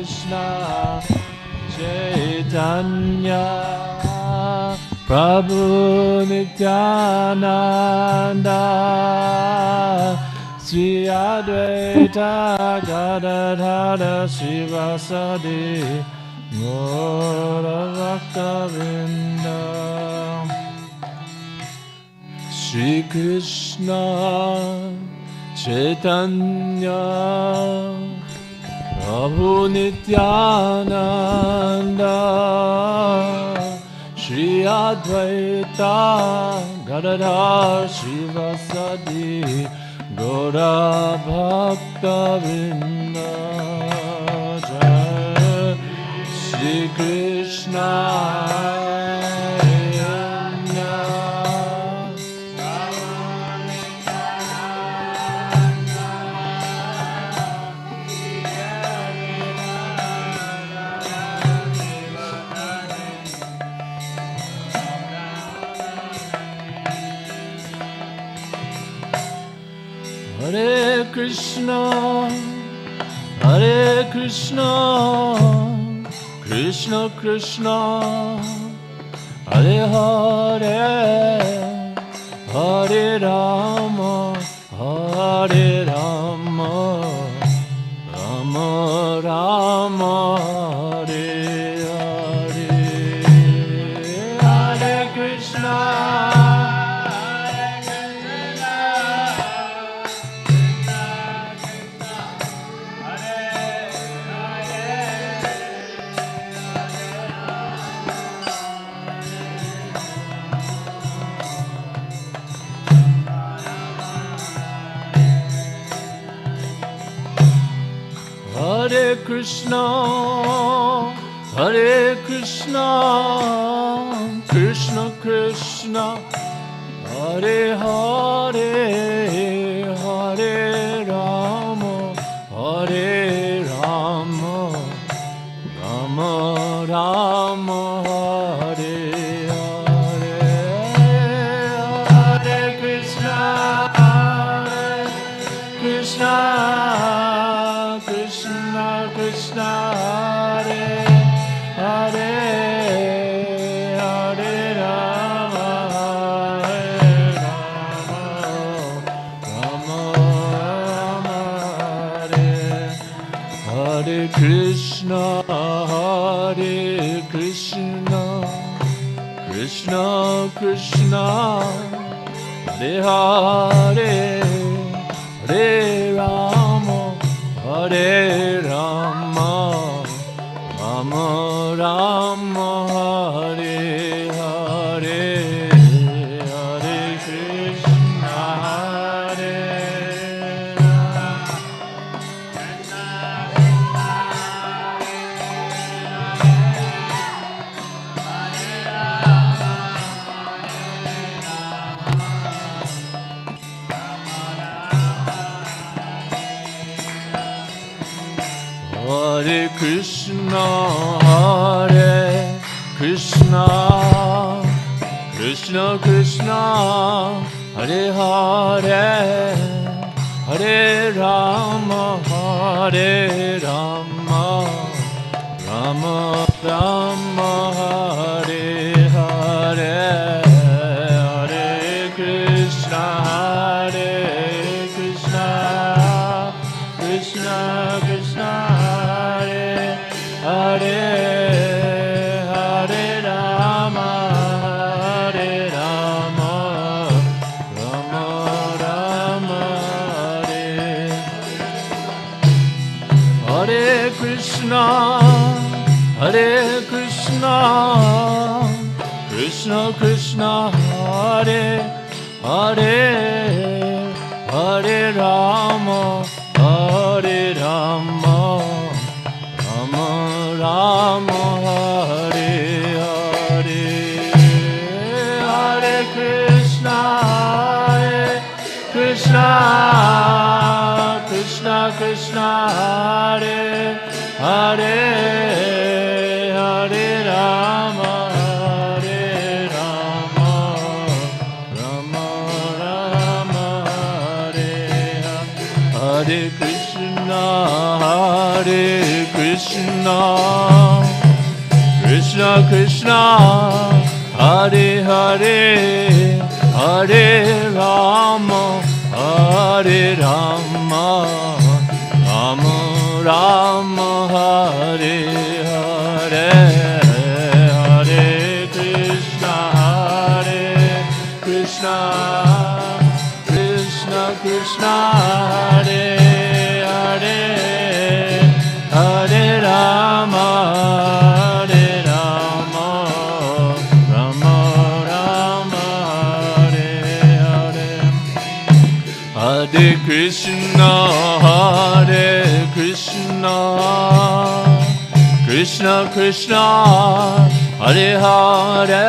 Krishna Chaitanya Prabhu Nityananda Sri Advaita Gadadhara Srivasadi Gaura Bhakta-vrinda Shri Krishna Chaitanya Prabhu Nityananda Shri Advaita Gadadhara Srivasadi Gaura Bhakta-vrinda Jai Shri Krishna Hare Krishna, Hare Krishna, Krishna Krishna, Hare Hare, Hare Rama, Hare Rama, Rama Rama, Hare Hare, Hare Krishna. Hare Krishna, Hare Krishna, Krishna Krishna, Hare Hare, Hare Rama, Hare Rama, Rama Rama, Hare Hare, Hare Krishna, Hare Krishna. Krishna Hare Hare Hare Rama Hare Rama Rama Rama Hare Hare Krishna Hare Krishna Krishna Krishna Hare Hare Hare Rama Hare Rama, Rama Rama, Hare Hare, Hare Krishna, Hare Rama, Hare Krishna, Hare Krishna, Krishna Krishna, Hare Hare, Hare Rama, Hare Rama, Rama Rama, Hare Hare, Hare Krishna, Hare Krishna, Krishna Krishna. Hare Hare Rama, Hare Rama, Rama Rama, Hare Krishna, Hare Krishna, Krishna Krishna, Hare Hare, Hare Rama, Hare Rama, Rama Rama, Hare Hare, Hare Krishna, Hare Krishna, Krishna Krishna, Hare Hare, Hare Rama, Hare Rama, Rama Rama, Hare Hare Krishna, Hare Krishna. Krishna, Krishna Krishna, Hare Hare, Hare Rama, Hare Rama, Rama Rama, Hare Hare, Hare Krishna, Hare Krishna, Krishna Krishna, Hare Hare, Hare Rama, Hare Rama, Rama Rama, Hare Hare. Hare Krishna, Hare Krishna, Krishna Krishna, Hare Hare,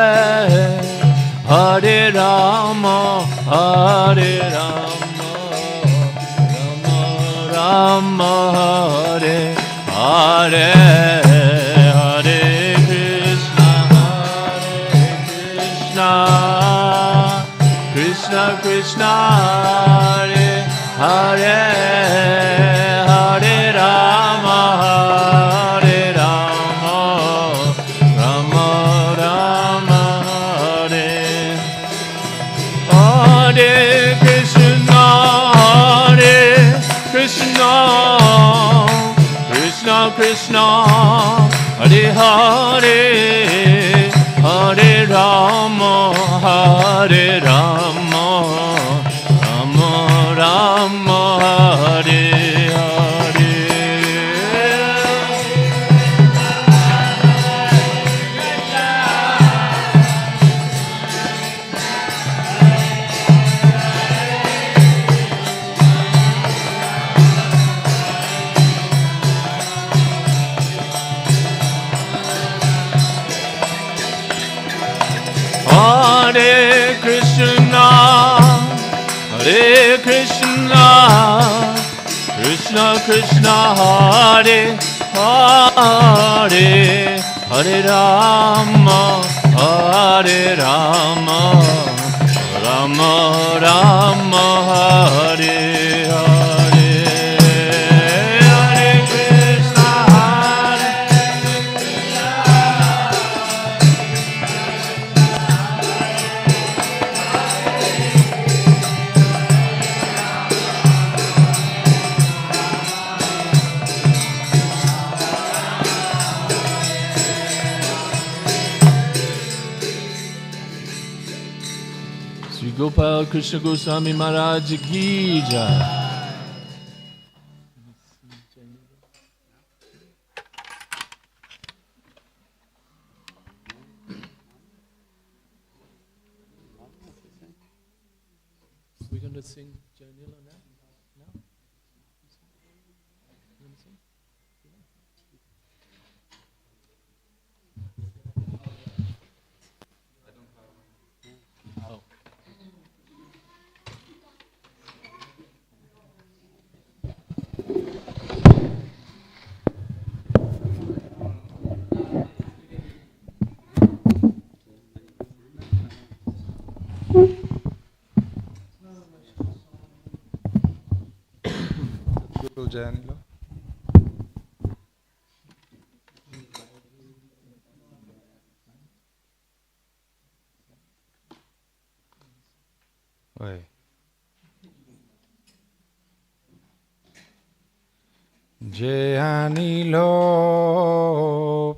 Hare Rama, Hare Rama, Rama Rama, Hare Hare, Hare Krishna, Krishna Krishna, Hare Hare, Hare Rama, Hare Rama, Rama Rama, Hare Hare Krishna, Hare Krishna, Krishna Krishna, Hare Hare, Hare Rama, Hare Rama, Rama Rama, Hare Hare. Hare Krishna, Hare Krishna, Krishna Krishna, Hare Hare, Hare Rama, Hare Rama, Rama Rama, Hare Hare. Hare Krishna, Hare Sri Gopal Krishna Goswami Maharaj Ki Jai. We're going to sing Janila now? No? You want to sing? Oh. Janila. Oi. Janilo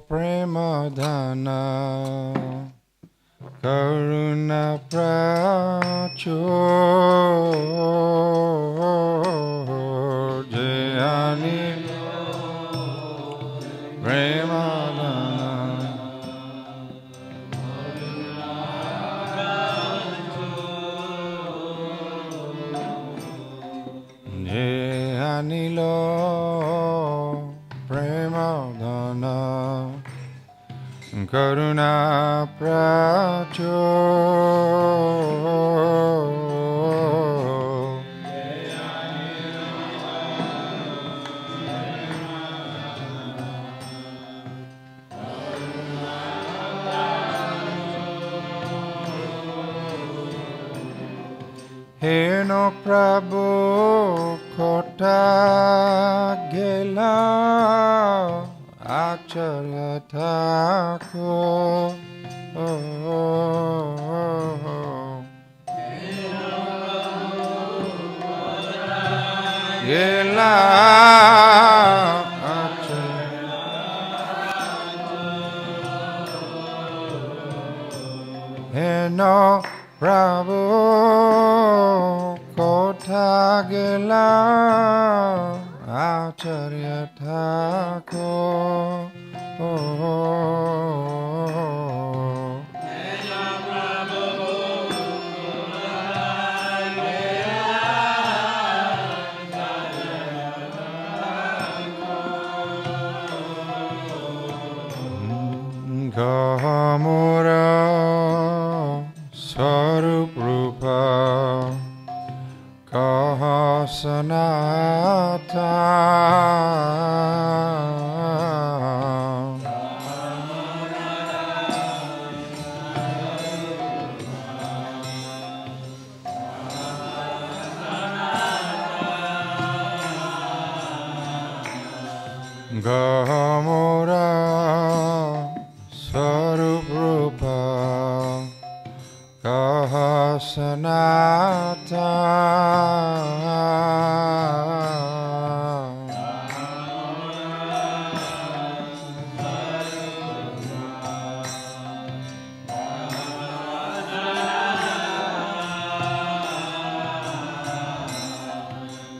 Premadhana Karuna Prachur Janilo Premadhana Janilo Premadhana Karuna Prachur Heno Prabhu Kota Gela Acharya Thakur. Yela Eno Prabhu Kothagela Acharya Thakur. Gahamura Sarup Rupa Kahasanata Gahamura Sarup Rupa Kahasanata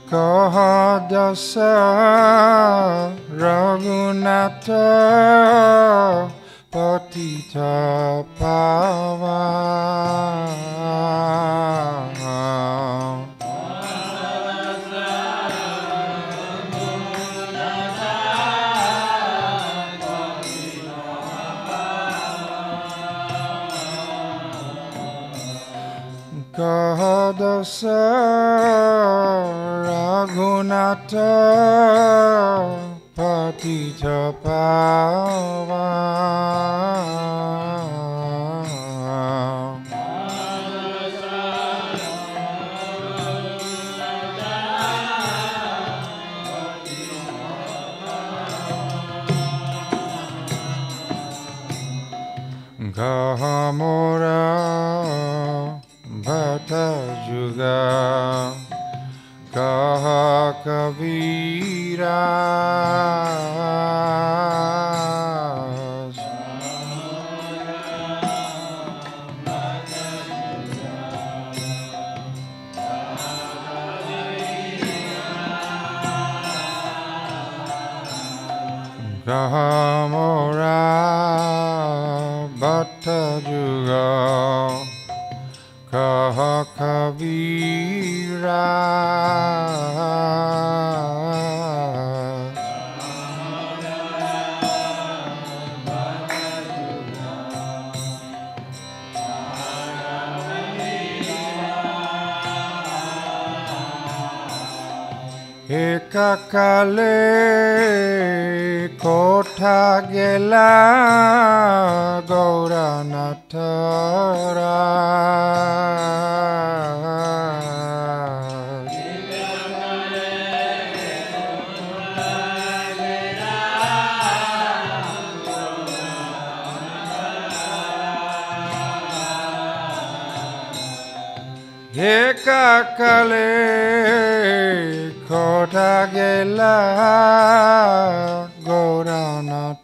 Kahadasa Raghunatha Patita Pavan Kahadasa Raghunatha Patita Pavan Gahamura Bhatta Juga Kaha Kavira Gahamura Bhatta Juga Kaha Kavira Ekakale Kothagela Gauranathara Ekakale Kothagela Gauranathara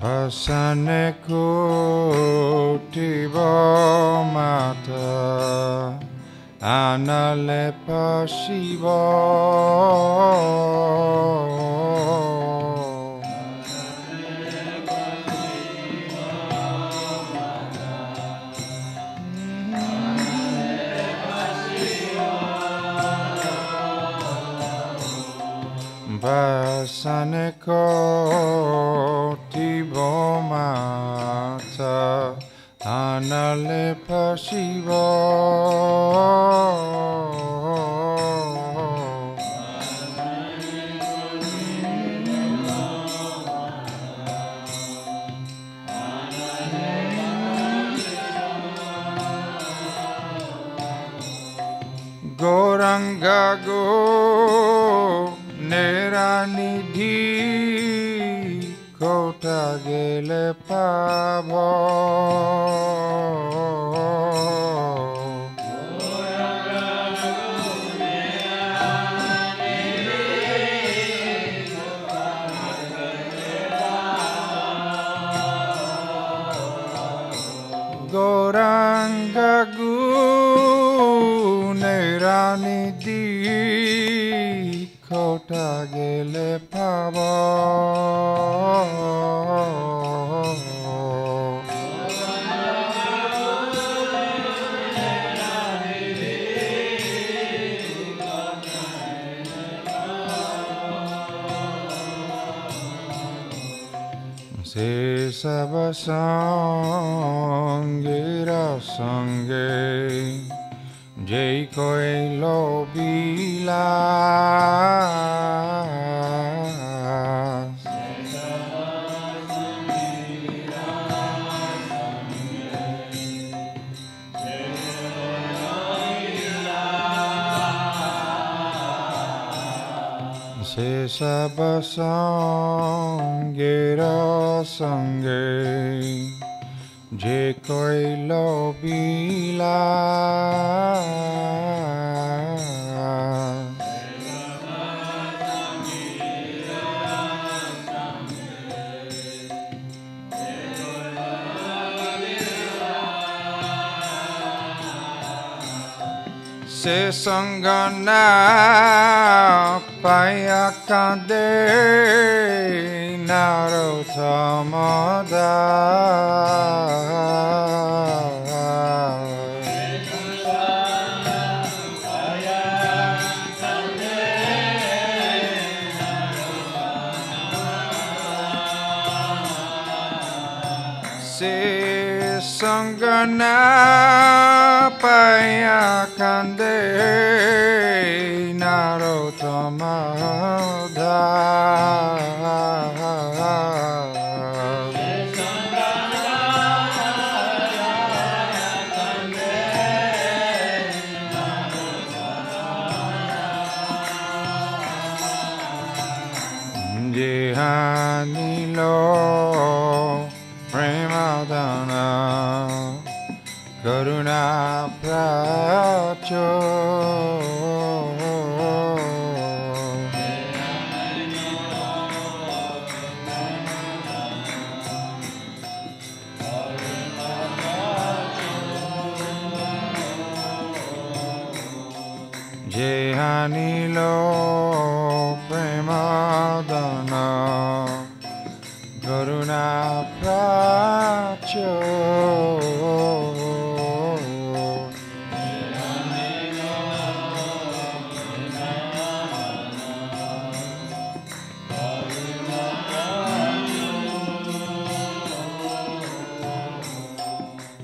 Bhasane Kutibo Mata Analepa Shiva Bhasane Kutibo Mata Analepa Shiva Gauranga go Neranidhi Kota gele pavo Gauranga gu Neranidhi Kota gele pavo Se sabasangira sange Jai koi lobila Se sabasangira sange Je koi lobila Se sangana payakande narottamada Se sangana payakande narottamada Jehanilo Premadana Karuna Pracho Jehanilo Premadana Karuna Pracho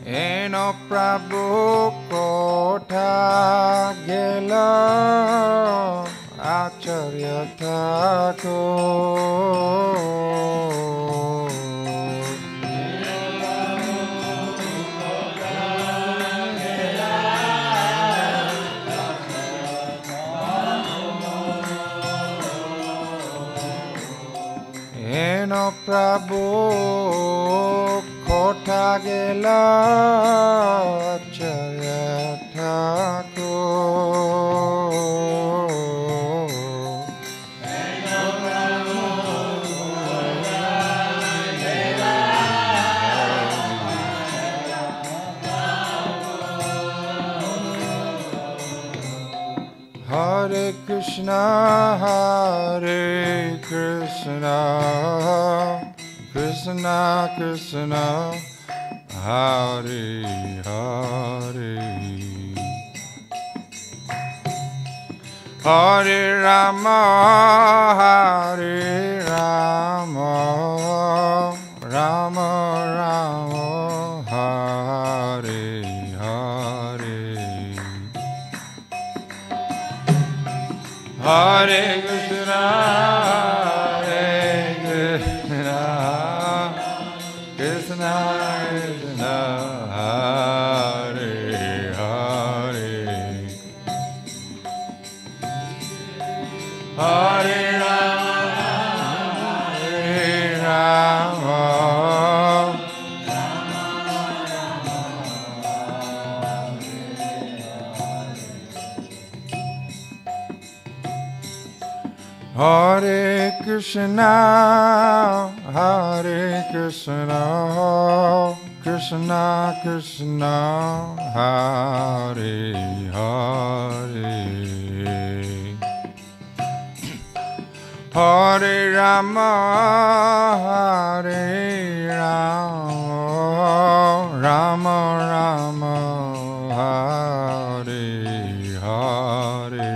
Eno Prabhu Kota Gela Acharya Thakur Eno Prabhu Kota Gela Acharya Thakur Hare Krishna, Krishna Krishna, Hare Hare, Hare Rama, Rama Rama, Hare Hare. Hare Krishna, Krishna Krishna, Hare Hare, Krishna, Hare Krishna, Krishna Krishna, Hare Hare, Hare Rama, Hare Rama, Rama Rama, Hare Hare.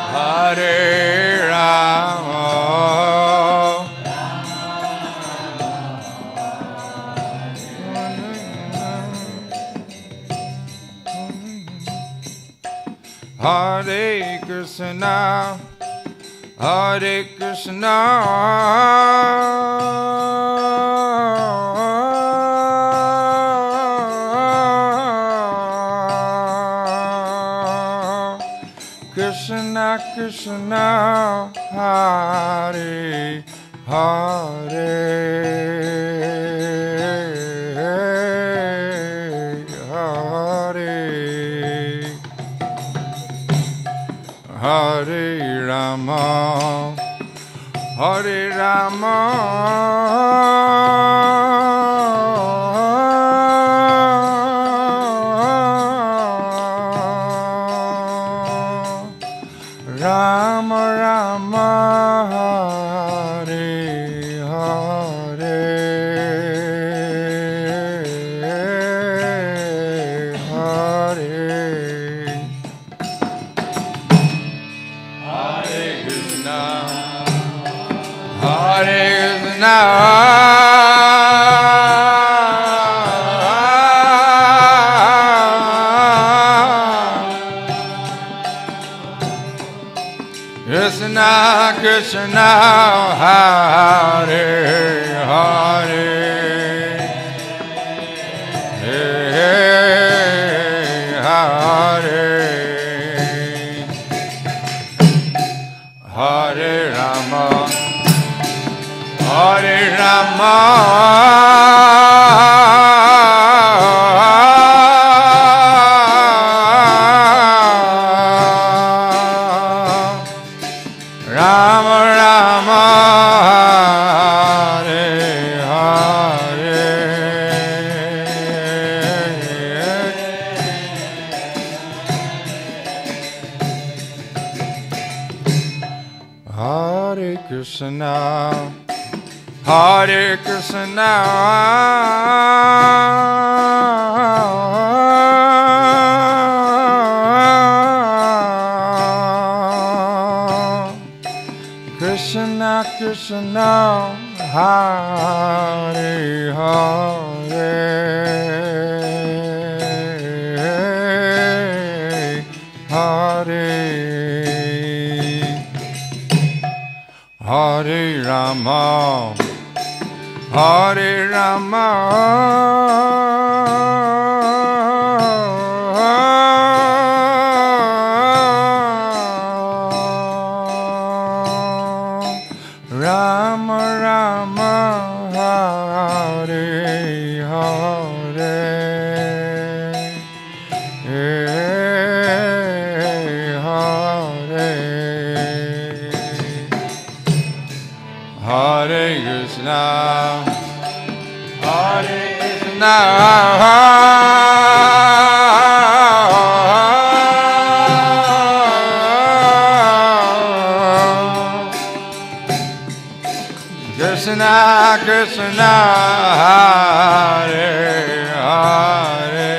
Hare Rama, Hare Krishna, Hare Krishna, Krishna Krishna, Hare Hare, Hare Hare Rama, Hare Rama, Rama Rama, Hare Hare, Hare Krishna, Hare Krishna, Krishna Krishna, Hare Hare, Hare Hare Rama, Hare Rama, Rama Rama, Hare Hare, Hare Krishna, Hare Krishna, Krishna Krishna, Hare Hare, Hare Hare Rama, Hare Rama, Rama Rama, Hare Hare, Hare Hare Krishna, Hare Krishna, Krishna Krishna, Hare Hare,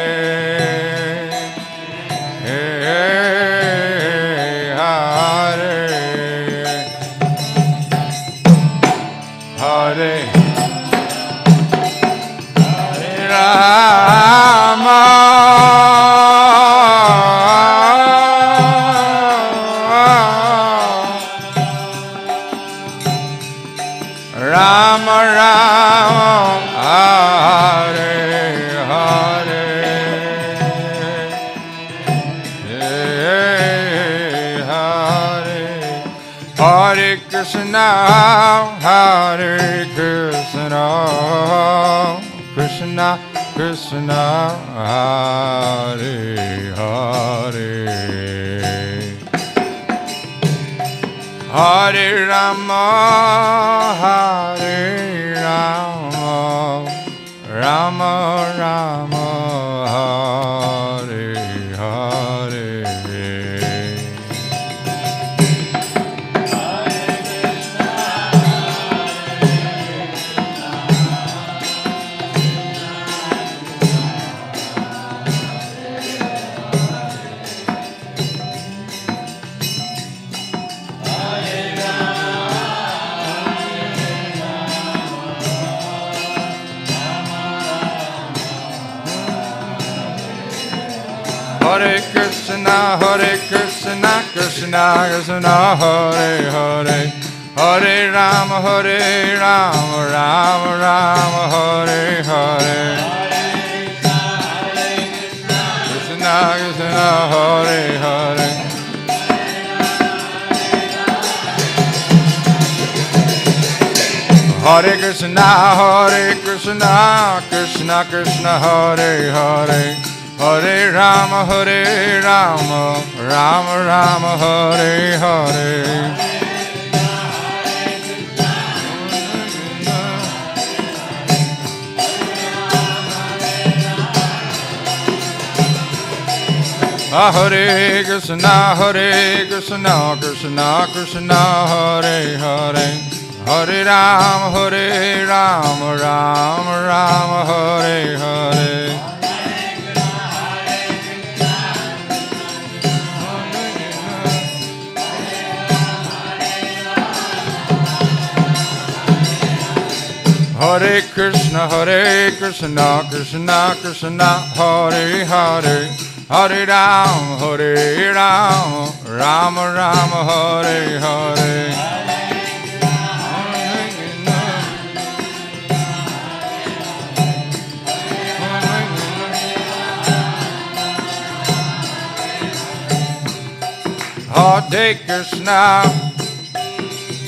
Hare Rama, Rama Rama, Hare Hare. Hare Krishna, Hare Krishna, Krishna Krishna, Hare Hare, Hare Rama, Hare Rama, Rama Rama, Hare Hare. Hare Krishna, Krishna Krishna, Hare Hare, Hare Rama, Rama Rama, Hare Hare, Krishna Krishna, Hare Hare. Hare Krishna, Krishna Krishna, Hare Hare, Hare Rama, Rama Rama, Hare Hare. Hare Krishna, Krishna Krishna, Hare Hare, Hare Rama, Rama Rama, Hare Hare. Hare Krishna, Krishna Krishna, Hare Hare, Hare Rama, Rama Rama, Hare Hare. Hare Krishna,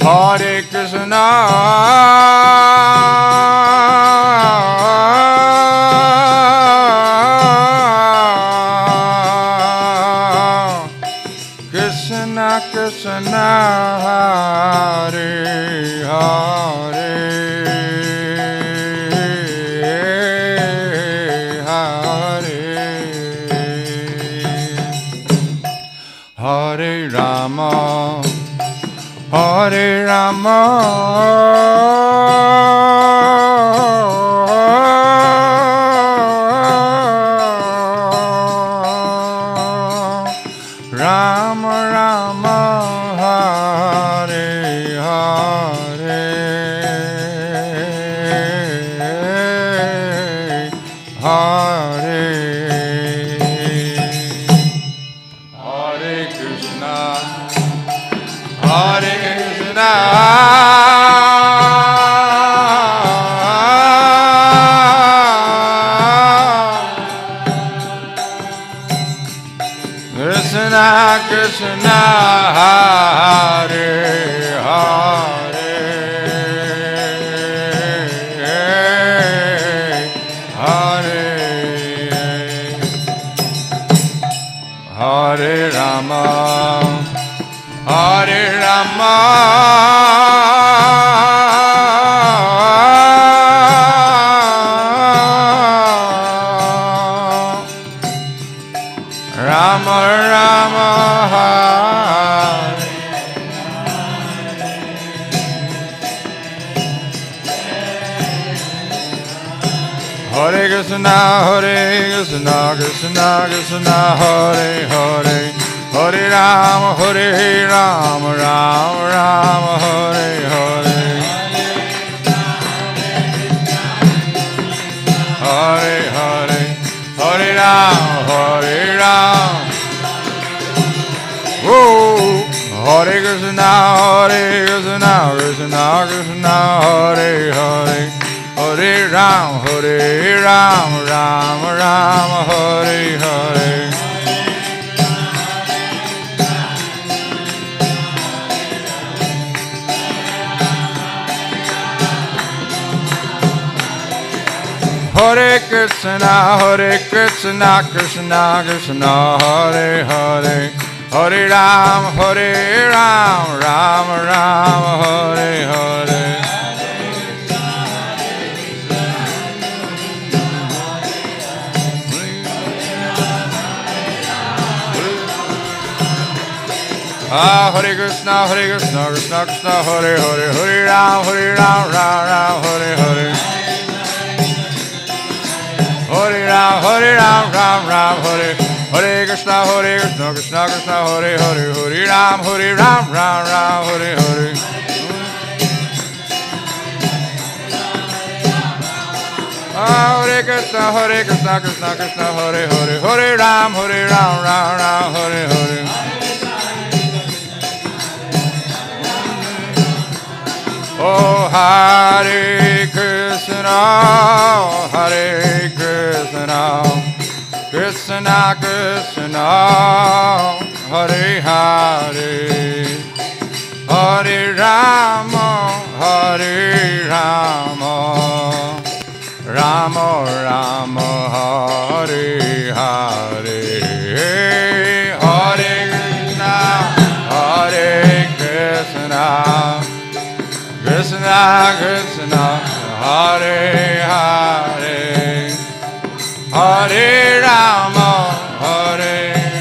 Hare Krishna, Krishna Krishna, Hare Hare, Hare Hare Rama, Hare Rama, Rama Rama, Hare Hare, Hare Hare Krishna, Hare Krishna, Krishna Krishna, Hare Hare, Hare Hare Rama, Hare Rama, Rama Rama, Hare Krishna, Krishna Krishna, Hare Hare, Hare Rama, Rama Rama, Hare Hare, Hare Hare, Hare Rama, oh, Hare Krishna, Krishna Krishna, Hare Hare, Hare Rama, Rama Rama, Hare Hare. Hare Krishna, Krishna Krishna, Hare Hare, Hare Ram, Ram Ram, Hare Hare. Hare Krishna, Krishna Krishna, Hare Hare, Hare Ram, Ram Ram, Hare Hare. Hare Ram, Ram Ram, Hare Krishna, Krishna Krishna, Hare Hare, Hare Ram, Ram Ram, Hare Hare. Hare Krishna, Krishna Krishna, Hare Hare, Hare Ram, Ram Ram, Hare Hare. Oh, Hare Krishna, Hare Krishna, Krishna Krishna, Hare Hare, Hare Rama, Hare Rama, Rama Rama, Hare Hare, Hare Krishna, Hare Krishna, Krishna Krishna, Hare Hare, Hare Rama, Hare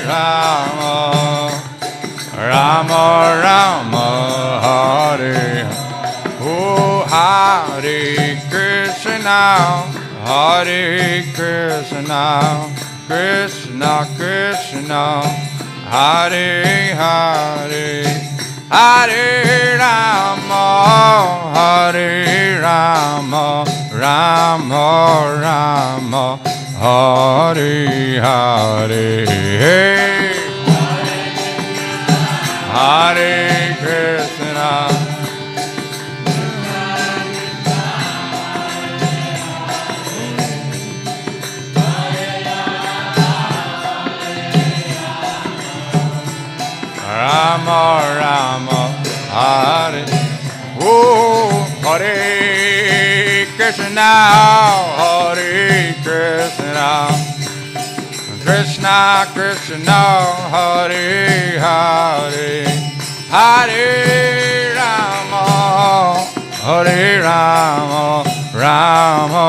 Rama, Rama Rama, Hare. Oh, Hare Krishna, Hare Krishna, Krishna Krishna, Hare Hare, Hare Rama, Hare Rama, Rama Rama, Hare Hare, Hare Krishna. Rama Rama, Hare. Oh, Hare Krishna, Hare Krishna, Krishna Krishna, Hare Hare, Hare Rama, Hare Rama, Rama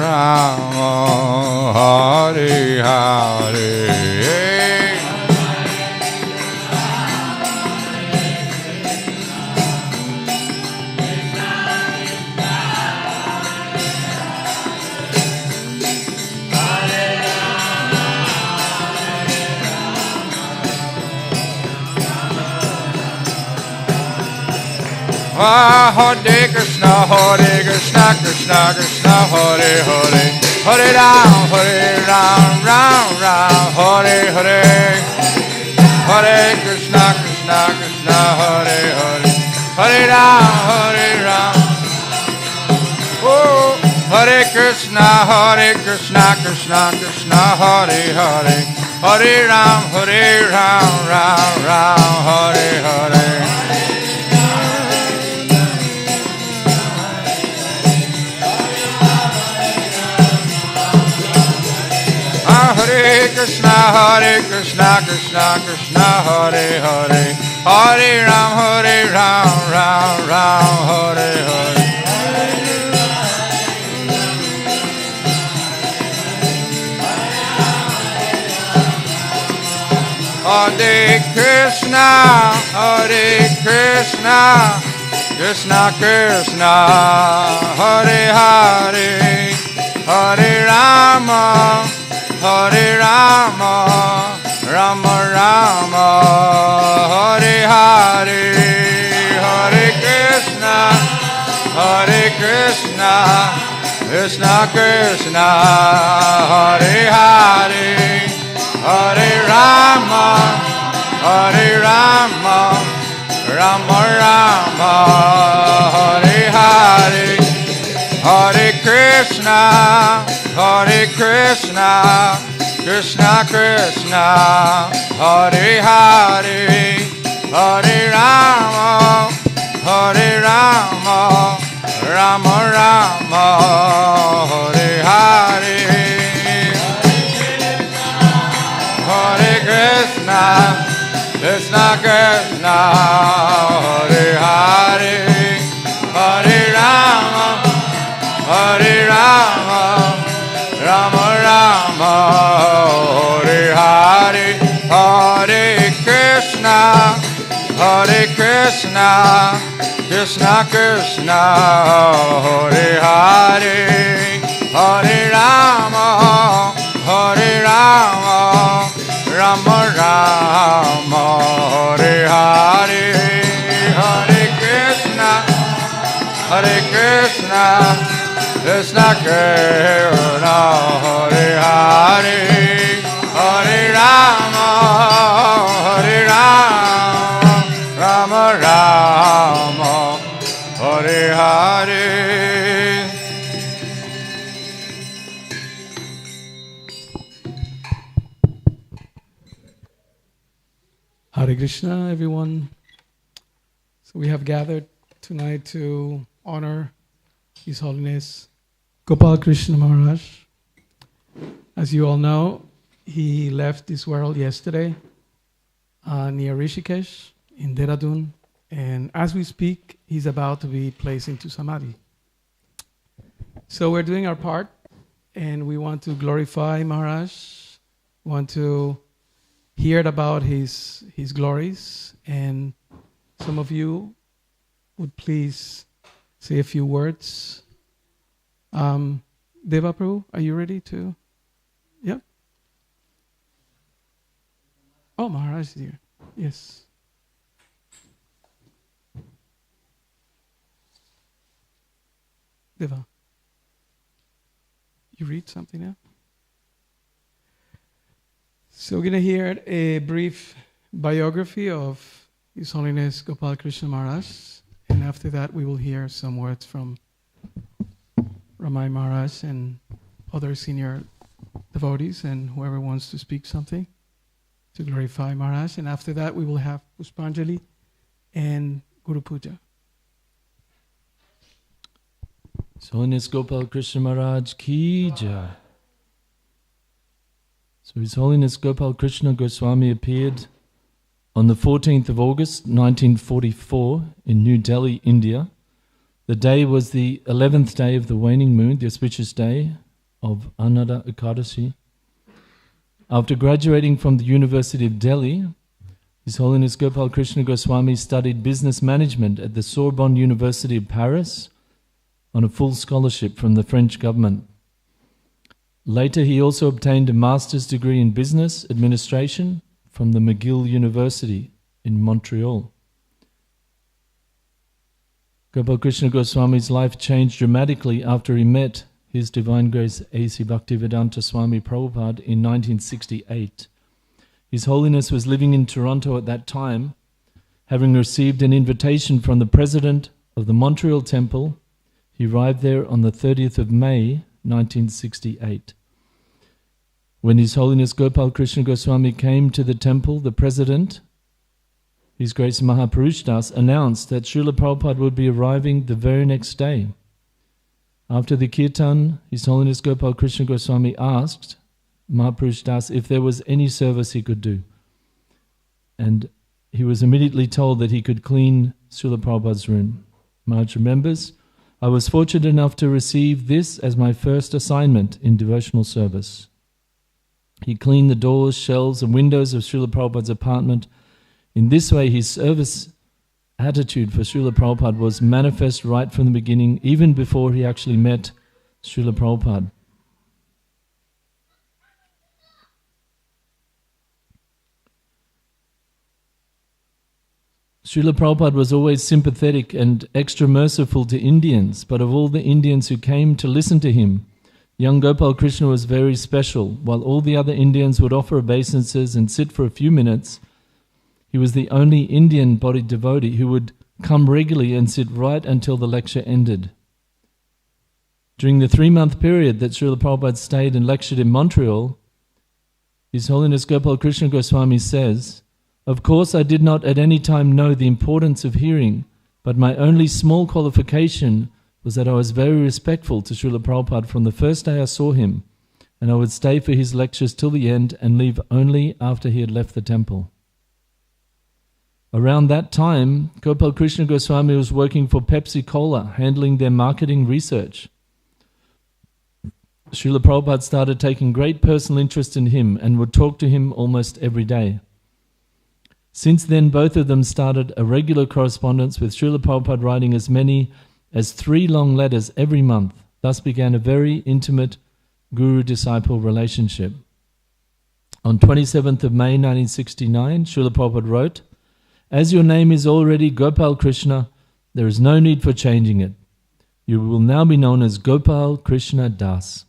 Rama, Hare Hare. Hare Krishna, Krishna Krishna, Hare Hare, Hare Ram, Ram Ram, Hare Hare, Hare Krishna, Krishna, Hare Hare, Hare Ram, oh, Hare Krishna, Krishna, Hare Hare, Hare Ram, Ram, Hare Hare. Hare Krishna, Krishna, Hare Hare, Hare Ram, Ram, Hare Hare. Hare Krishna, Krishna Krishna, Hare Hare, Hare Rama, Hare Rama, Rama Rama, Hare Hare, Hare Krishna, Krishna Krishna, Hare Hare, Hare Rama, Rama Rama, Hare Hare, Hare Krishna, Krishna Krishna, Hare Hare, Hare Rama, Rama Rama, Hare Hare. Krishna Krishna, Hare Hare, Hare Rama, Hare Rama, Rama Rama, Hare Hare, Hare Krishna, Hare Krishna, Krishna Krishna, Hare Hare, Hare Rama, Hare Rama, Rama Rama, Hare Hare, Hare Krishna, Hare Krishna, Krishna Krishna, Hare Hare, Hare Rama, Hare Rama, Rama Rama, Hare Hare. Hare Krishna, everyone. So we have gathered tonight to honor His Holiness Gopal Krishna Maharaj. As you all know, he left this world yesterday near Rishikesh in Dehradun, and as we speak, he's about to be placed into Samadhi. So we're doing our part, and we want to glorify Maharaj, want to hear about his glories, and some of you would please say a few words. Deva Prabhu, are you ready to? Yeah? Oh, Maharaj is here. Yes. Deva, you read something now? So we're going to hear a brief biography of His Holiness Gopal Krishna Maharaj, and after that we will hear some words from Ramai Maharaj and other senior devotees and whoever wants to speak something to glorify Maharaj, and after that we will have Puspanjali and Guru Puja. His Holiness Gopal Krishna Maharaj Ki Jai. So His Holiness Gopal Krishna Goswami appeared on the 14th of August 1944 in New Delhi, India. The day was the 11th day of the waning moon, the auspicious day of Anada Ekadashi. After graduating from the University of Delhi, His Holiness Gopal Krishna Goswami studied business management at the Sorbonne University of Paris on a full scholarship from the French government. Later, he also obtained a master's degree in business administration from the McGill University in Montreal. Gopal Krishna Goswami's life changed dramatically after he met His Divine Grace A.C. Bhaktivedanta Swami Prabhupada in 1968. His Holiness was living in Toronto at that time, having received an invitation from the president of the Montreal Temple. He arrived there on the 30th of May, 1968. When His Holiness Gopal Krishna Goswami came to the temple, the president, His Grace Mahapurush Das, announced that Srila Prabhupada would be arriving the very next day. After the kirtan, His Holiness Gopal Krishna Goswami asked Mahapurush Das if there was any service he could do. And he was immediately told that he could clean Srila Prabhupada's room. Maharaj remembers, I was fortunate enough to receive this as my first assignment in devotional service. He cleaned the doors, shelves, and windows of Srila Prabhupada's apartment. In this way, his service attitude for Srila Prabhupada was manifest right from the beginning, even before he actually met Srila Prabhupada. Srila Prabhupada was always sympathetic and extra merciful to Indians, but of all the Indians who came to listen to him, young Gopal Krishna was very special. While all the other Indians would offer obeisances and sit for a few minutes, he was the only Indian-bodied devotee who would come regularly and sit right until the lecture ended. During the 3-month period that Srila Prabhupada stayed and lectured in Montreal, His Holiness Gopal Krishna Goswami says, "Of course I did not at any time know the importance of hearing, but my only small qualification was that I was very respectful to Srila Prabhupada from the first day I saw him, and I would stay for his lectures till the end and leave only after he had left the temple." Around that time, Gopal Krishna Goswami was working for Pepsi Cola, handling their marketing research. Srila Prabhupada started taking great personal interest in him and would talk to him almost every day. Since then, both of them started a regular correspondence, with Srila Prabhupada writing as many as 3 long letters every month. Thus began a very intimate guru-disciple relationship. On 27th of May 1969, Srila Prabhupada wrote, "As your name is already Gopal Krishna, there is no need for changing it. You will now be known as Gopal Krishna Das."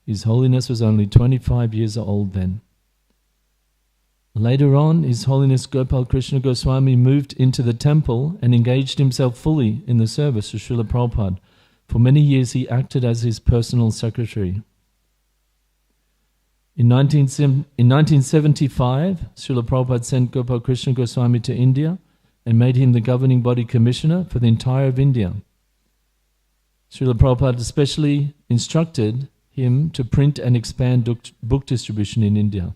His Holiness was only 25 years old then. Later on, His Holiness Gopal Krishna Goswami moved into the temple and engaged himself fully in the service of Srila Prabhupada. For many years he acted as his personal secretary. In 1975, Srila Prabhupada sent Gopal Krishna Goswami to India and made him the governing body commissioner for the entire of India. Srila Prabhupada especially instructed him to print and expand book distribution in India.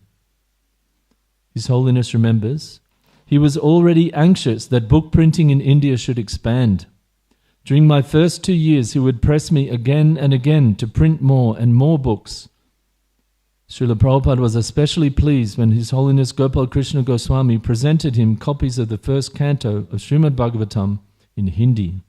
His Holiness remembers, he was already anxious that book printing in India should expand. During my first 2 years, he would press me again and again to print more and more books. Srila Prabhupada was especially pleased when His Holiness Gopal Krishna Goswami presented him copies of the first canto of Srimad Bhagavatam in Hindi.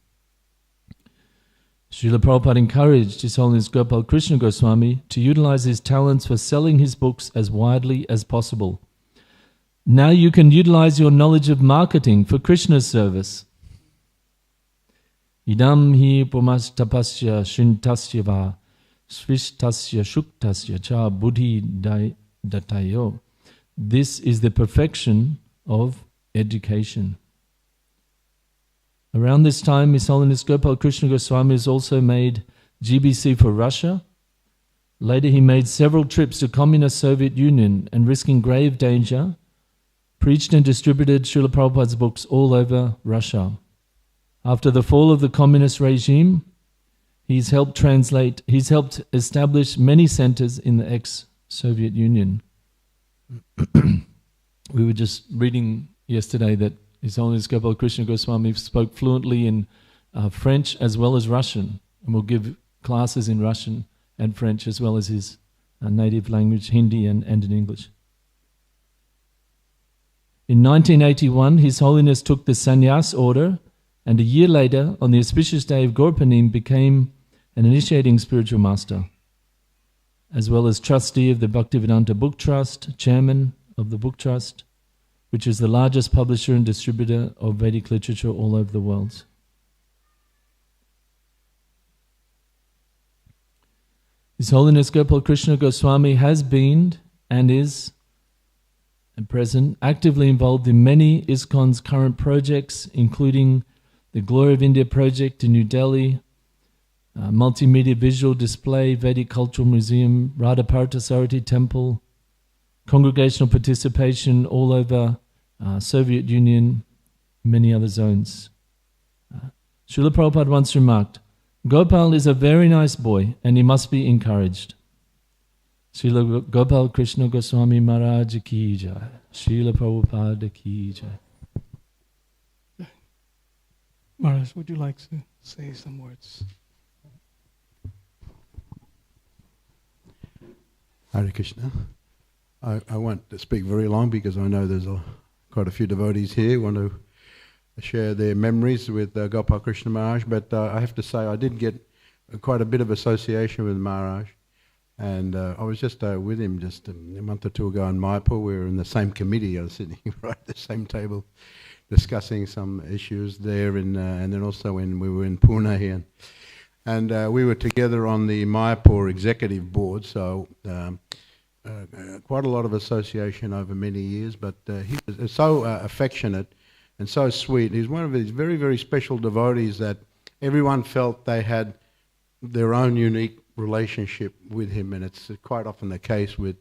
Srila Prabhupada encouraged His Holiness Gopal Krishna Goswami to utilize his talents for selling his books as widely as possible. Now you can utilize your knowledge of marketing for Krishna's service. Idam hi pumastapasya shintasya va svishtasya shuktasya cha buddhi datayo. This is the perfection of education. Around this time, His Holiness Gopal Krishna Goswami has also made GBC for Russia. Later he made several trips to Communist Soviet Union and, risking grave danger, preached and distributed Srila Prabhupada's books all over Russia. After the fall of the communist regime, he's helped establish many centers in the ex-Soviet Union. We were just reading yesterday that His Holiness Gopal Krishna Goswami spoke fluently in French as well as Russian, and will give classes in Russian and French as well as his native language, Hindi and in English. In 1981, His Holiness took the sannyas order, and a year later, on the auspicious day of Gaurapanim, became an initiating spiritual master, as well as trustee of the Bhaktivedanta Book Trust, chairman of the Book Trust, which is the largest publisher and distributor of Vedic literature all over the world. His Holiness Gopal Krishna Goswami has been and is at present actively involved in many ISKCON's current projects, including the Glory of India project in New Delhi, multimedia visual display, Vedic Cultural Museum, Radha Parthasarati Temple, congregational participation all over Soviet Union, many other zones. Srila Prabhupada once remarked, "Gopal is a very nice boy and he must be encouraged." Srila Gopal Krishna Goswami Maharaj ki jai. Srila Prabhupada ki jai. Maharaj, would you like to say some words? Hare Krishna. I won't speak very long because I know there's quite a few devotees here who want to share their memories with Gopal Krishna Maharaj, but I have to say I did get quite a bit of association with Maharaj, and I was just with him just a month or two ago in Mayapur. We were in the same committee. I was sitting right at the same table discussing some issues there, and then also when we were in Pune here. And we were together on the Mayapur executive board, so quite a lot of association over many years, but he was so affectionate and so sweet. He's one of these very, very special devotees that everyone felt they had their own unique relationship with him, and it's quite often the case with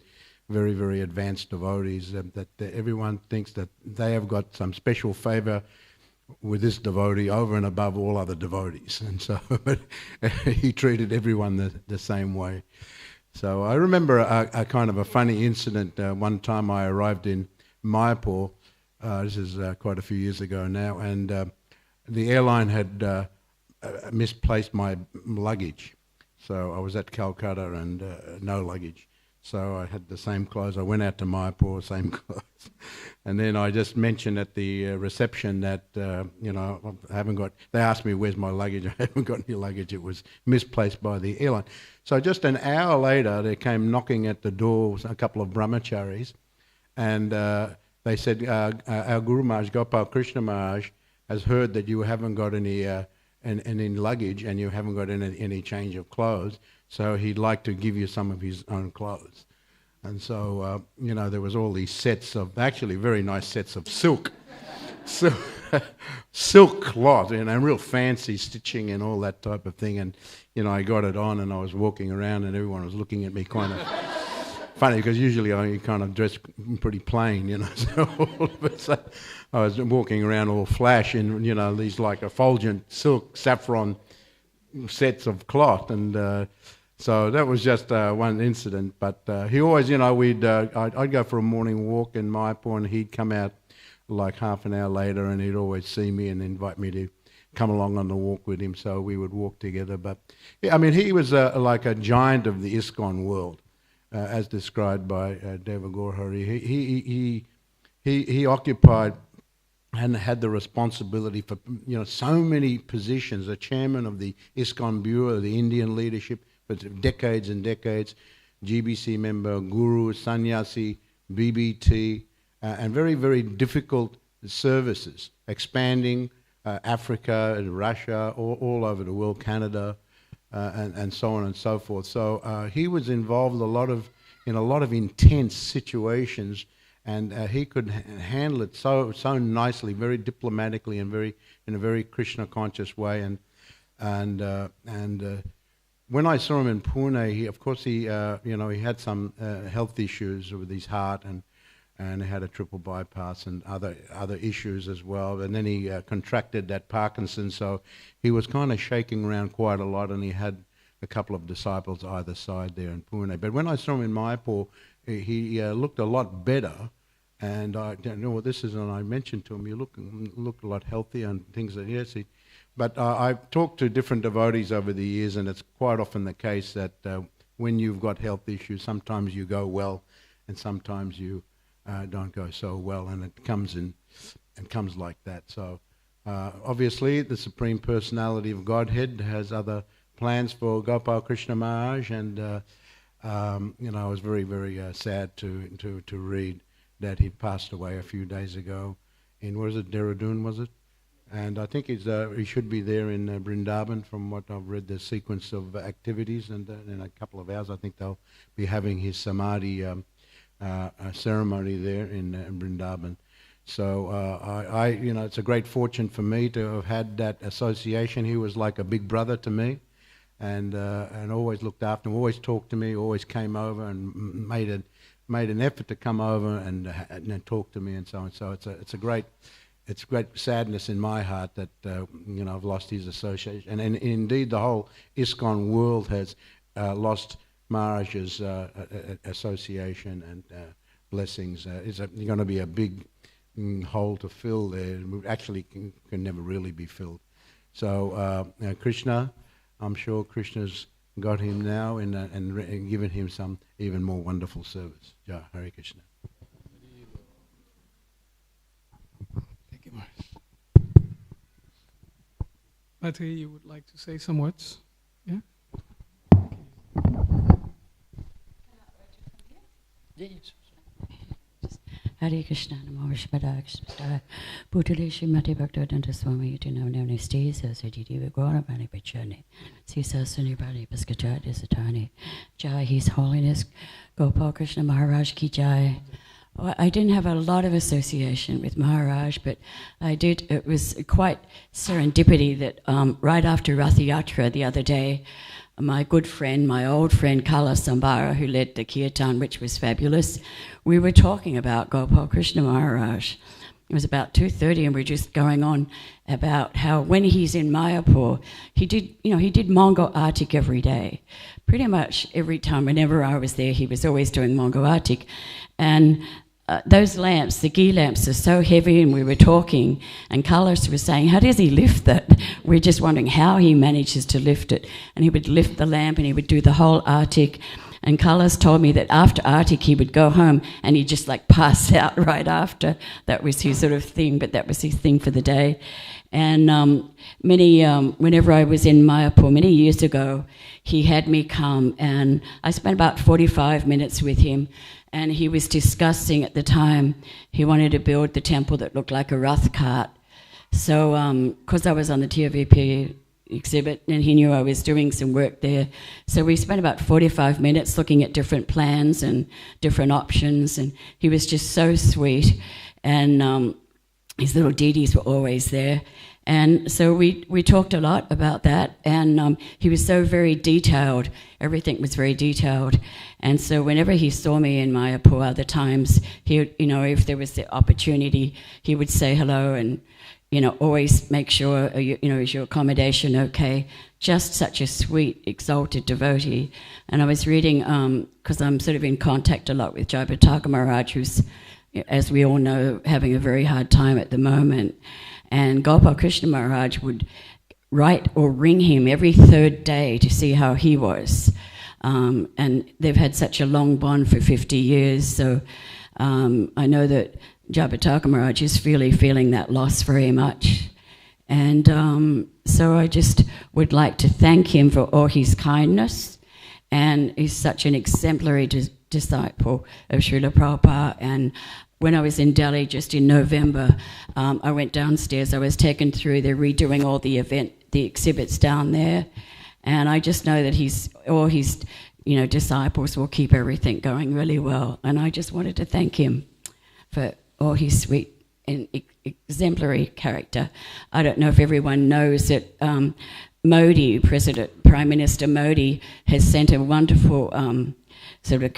very, very advanced devotees, that everyone thinks that they have got some special favour with this devotee over and above all other devotees, and so he treated everyone the same way. So I remember a kind of a funny incident. One time I arrived in Mayapur, This is quite a few years ago now, and the airline had misplaced my luggage. So I was at Calcutta and no luggage. So I had the same clothes. I went out to Mayapur, same clothes. And then I just mentioned at the reception that, I haven't got, they asked me, where's my luggage? I haven't got any luggage. It was misplaced by the airline. So just an hour later, they came knocking at the door, a couple of brahmacharis, and they said, our Guru Maharaj, Gopal Krishna Maharaj, has heard that you haven't got any luggage and you haven't got any change of clothes, so he'd like to give you some of his own clothes. And so, there was all these sets of, actually very nice sets of silk cloth, real fancy stitching and all that type of thing. And, I got it on and I was walking around and everyone was looking at me kind of funny, because usually I kind of dress pretty plain, so all of a sudden I was walking around all flash in, these like effulgent silk saffron sets of cloth. And so that was just one incident. But he always, I'd go for a morning walk in Mayapur and he'd come out like half an hour later and he'd always see me and invite me to come along on the walk with him. So we would walk together. But, he was like a giant of the ISKCON world. As described by Deva Gorhari. He occupied and had the responsibility for so many positions, the chairman of the ISKCON Bureau, the Indian leadership, for decades and decades, GBC member, guru, sannyasi, BBT, and very, very difficult services, expanding Africa, Russia, all over the world, Canada, and so on and so forth. So he was involved in a lot of intense situations, and he could handle it so nicely, very diplomatically, and in a very Krishna conscious way. And when I saw him in Pune, he had some health issues with his heart, and he had a triple bypass and other issues as well. And then he contracted that Parkinson's, so he was kind of shaking around quite a lot, and he had a couple of disciples either side there in Pune. But when I saw him in Mayapur, he looked a lot better, and I don't know what this is, and I mentioned to him, you look a lot healthier and things like yes. But I've talked to different devotees over the years, and it's quite often the case that when you've got health issues, sometimes you go well, and sometimes you don't go so well, and it comes like that. So obviously the Supreme Personality of Godhead has other plans for Gopal Krishna Maharaj, and I was very, very sad to read that he passed away a few days ago in, Dehradun, was it? And I think he should be there in Vrindavan, from what I've read, the sequence of activities, and in a couple of hours I think they'll be having his Samadhi ceremony there in Vrindavan. So it's a great fortune for me to have had that association. He was like a big brother to me, and always looked after him, always talked to me, always came over and made an effort to come over and talk to me and so on. So it's a great sadness in my heart that I've lost his association, and indeed the whole ISKCON world has lost Maharaj's association and blessings. It's going to be a big hole to fill there. It actually can never really be filled. So Krishna, I'm sure Krishna's got him now and given him some even more wonderful service. Jai Hare Krishna. Thank you, Maharaj. Mati, you would like to say some words? Yeah? Hare Krishna, Namo Vishwadaya Krishna, Bhutale Srimati Bhaktivedanta Swami, Yuti Namo Stisa, Sajiti Vigora Bani Pachani, Sisa Sunibali Paskachati Satani, Jai, His Holiness Gopal Krishna Maharaj Ki Jai. I didn't have a lot of association with Maharaj, but I did. It was quite serendipity that right after Ratha Yatra the other day, my good friend, my old friend Kala Sambara, who led the kirtan, which was fabulous, we were talking about Gopal Krishna Maharaj. It was about 2:30, and we were just going on about how when he's in Mayapur, he did Mongol Artik every day. Pretty much every time, whenever I was there, he was always doing Mongol Artik. And those lamps, the ghee lamps, are so heavy, and we were talking, and Carlos was saying, how does he lift that? We're just wondering how he manages to lift it. And he would lift the lamp, and he would do the whole arctic. And Carlos told me that after arctic, he would go home, and he'd just like pass out right after. That was his sort of thing, but that was his thing for the day. And whenever I was in Mayapur many years ago, he had me come, and I spent about 45 minutes with him. And he was discussing at the time, he wanted to build the temple that looked like a Rath cart. So, because I was on the TVP exhibit, and he knew I was doing some work there. So we spent about 45 minutes looking at different plans and different options, and he was just so sweet. And his little deities were always there. And so we talked a lot about that, and he was so very detailed. Everything was very detailed. And so whenever he saw me in Mayapur other times, he would, if there was the opportunity, he would say hello and, always make sure, is your accommodation okay? Just such a sweet, exalted devotee. And I was reading, because I'm sort of in contact a lot with Jayapataka Maharaj, who's, as we all know, having a very hard time at the moment. And Gopal Krishna Maharaj would write or ring him every third day to see how he was. And they've had such a long bond for 50 years, so I know that Jayapataka Maharaj is really feeling that loss very much. And so I just would like to thank him for all his kindness, and he's such an exemplary disciple of Srila Prabhupada. And when I was in Delhi just in November, I went downstairs. I was taken through. They're redoing all the exhibits down there, and I just know that all his disciples will keep everything going really well. And I just wanted to thank him for all his sweet and exemplary character. I don't know if everyone knows that Modi, Prime Minister Modi, has sent a wonderful sort of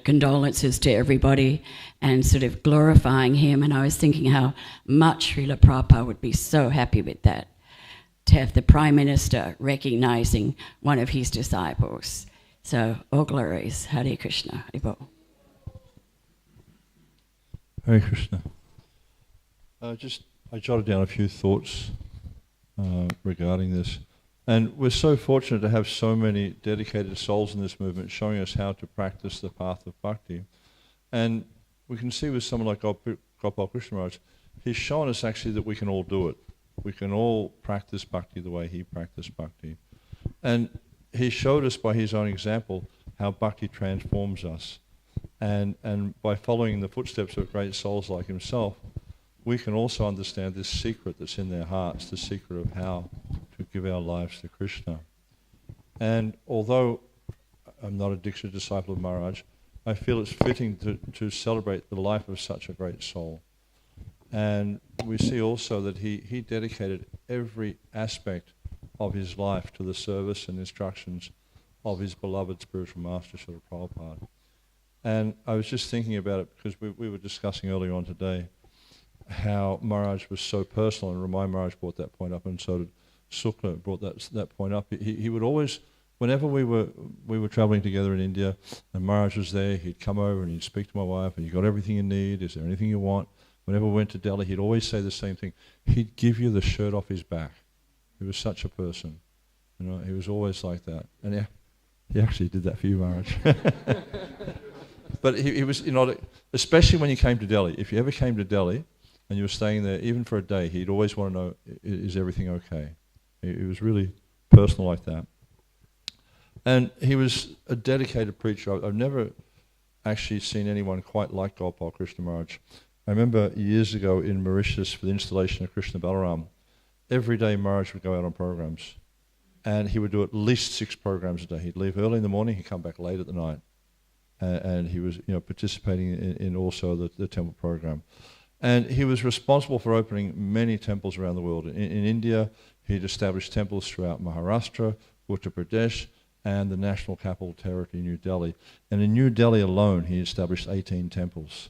condolences to everybody and sort of glorifying him. And I was thinking how much Srila Prabhupada would be so happy with that, to have the Prime Minister recognising one of his disciples. So, all glories. Hare Krishna. Hare Krishna. I jotted down a few thoughts regarding this. And we're so fortunate to have so many dedicated souls in this movement showing us how to practice the path of bhakti. And we can see with someone like Gopal Krishna Maharaj, he's shown us actually that we can all do it. We can all practice bhakti the way he practiced bhakti. And he showed us by his own example how bhakti transforms us. And by following the footsteps of great souls like himself, we can also understand this secret that's in their hearts, the secret of how to give our lives to Krishna. And although I'm not a Diksha disciple of Maharaj, I feel it's fitting to celebrate the life of such a great soul. And we see also that he dedicated every aspect of his life to the service and instructions of his beloved spiritual master, Srila Prabhupada. And I was just thinking about it because we were discussing earlier on today how Maharaj was so personal, and Ramai Maharaj brought that point up, and so did Sukla brought that point up. He would always, whenever we were traveling together in India, and Maharaj was there, he'd come over and he'd speak to my wife, and you got everything you need, is there anything you want? Whenever we went to Delhi, he'd always say the same thing. He'd give you the shirt off his back. He was such a person. He was always like that. And he actually did that for you, Maharaj. But he was, especially when you came to Delhi. If you ever came to Delhi and you were staying there, even for a day, he'd always want to know, is everything okay? He was really personal like that. And he was a dedicated preacher. I've never actually seen anyone quite like Gopal Krishna Maharaj. I remember years ago in Mauritius for the installation of Krishna Balaram, every day Maharaj would go out on programs. And he would do at least 6 programs a day. He'd leave early in the morning, he'd come back late at the night. And he was participating in also the temple program. And he was responsible for opening many temples around the world. In India, he'd established temples throughout Maharashtra, Uttar Pradesh, and the National Capital Territory, New Delhi. And in New Delhi alone, he established 18 temples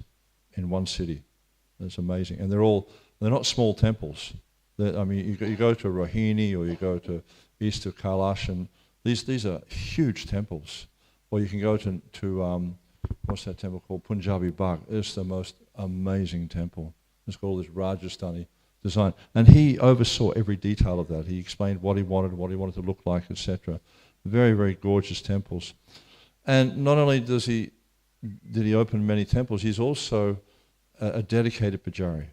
in one city. That's amazing. And they're not small temples. You go to Rohini or you go to east of Kailash, and these are huge temples. Or you can go to what's that temple called? Punjabi Bagh. It's the most amazing temple. It's got all this Rajasthani design. And he oversaw every detail of that. He explained what he wanted to look like, etc. Very, very gorgeous temples. And not only did he open many temples, he's also a dedicated pujari.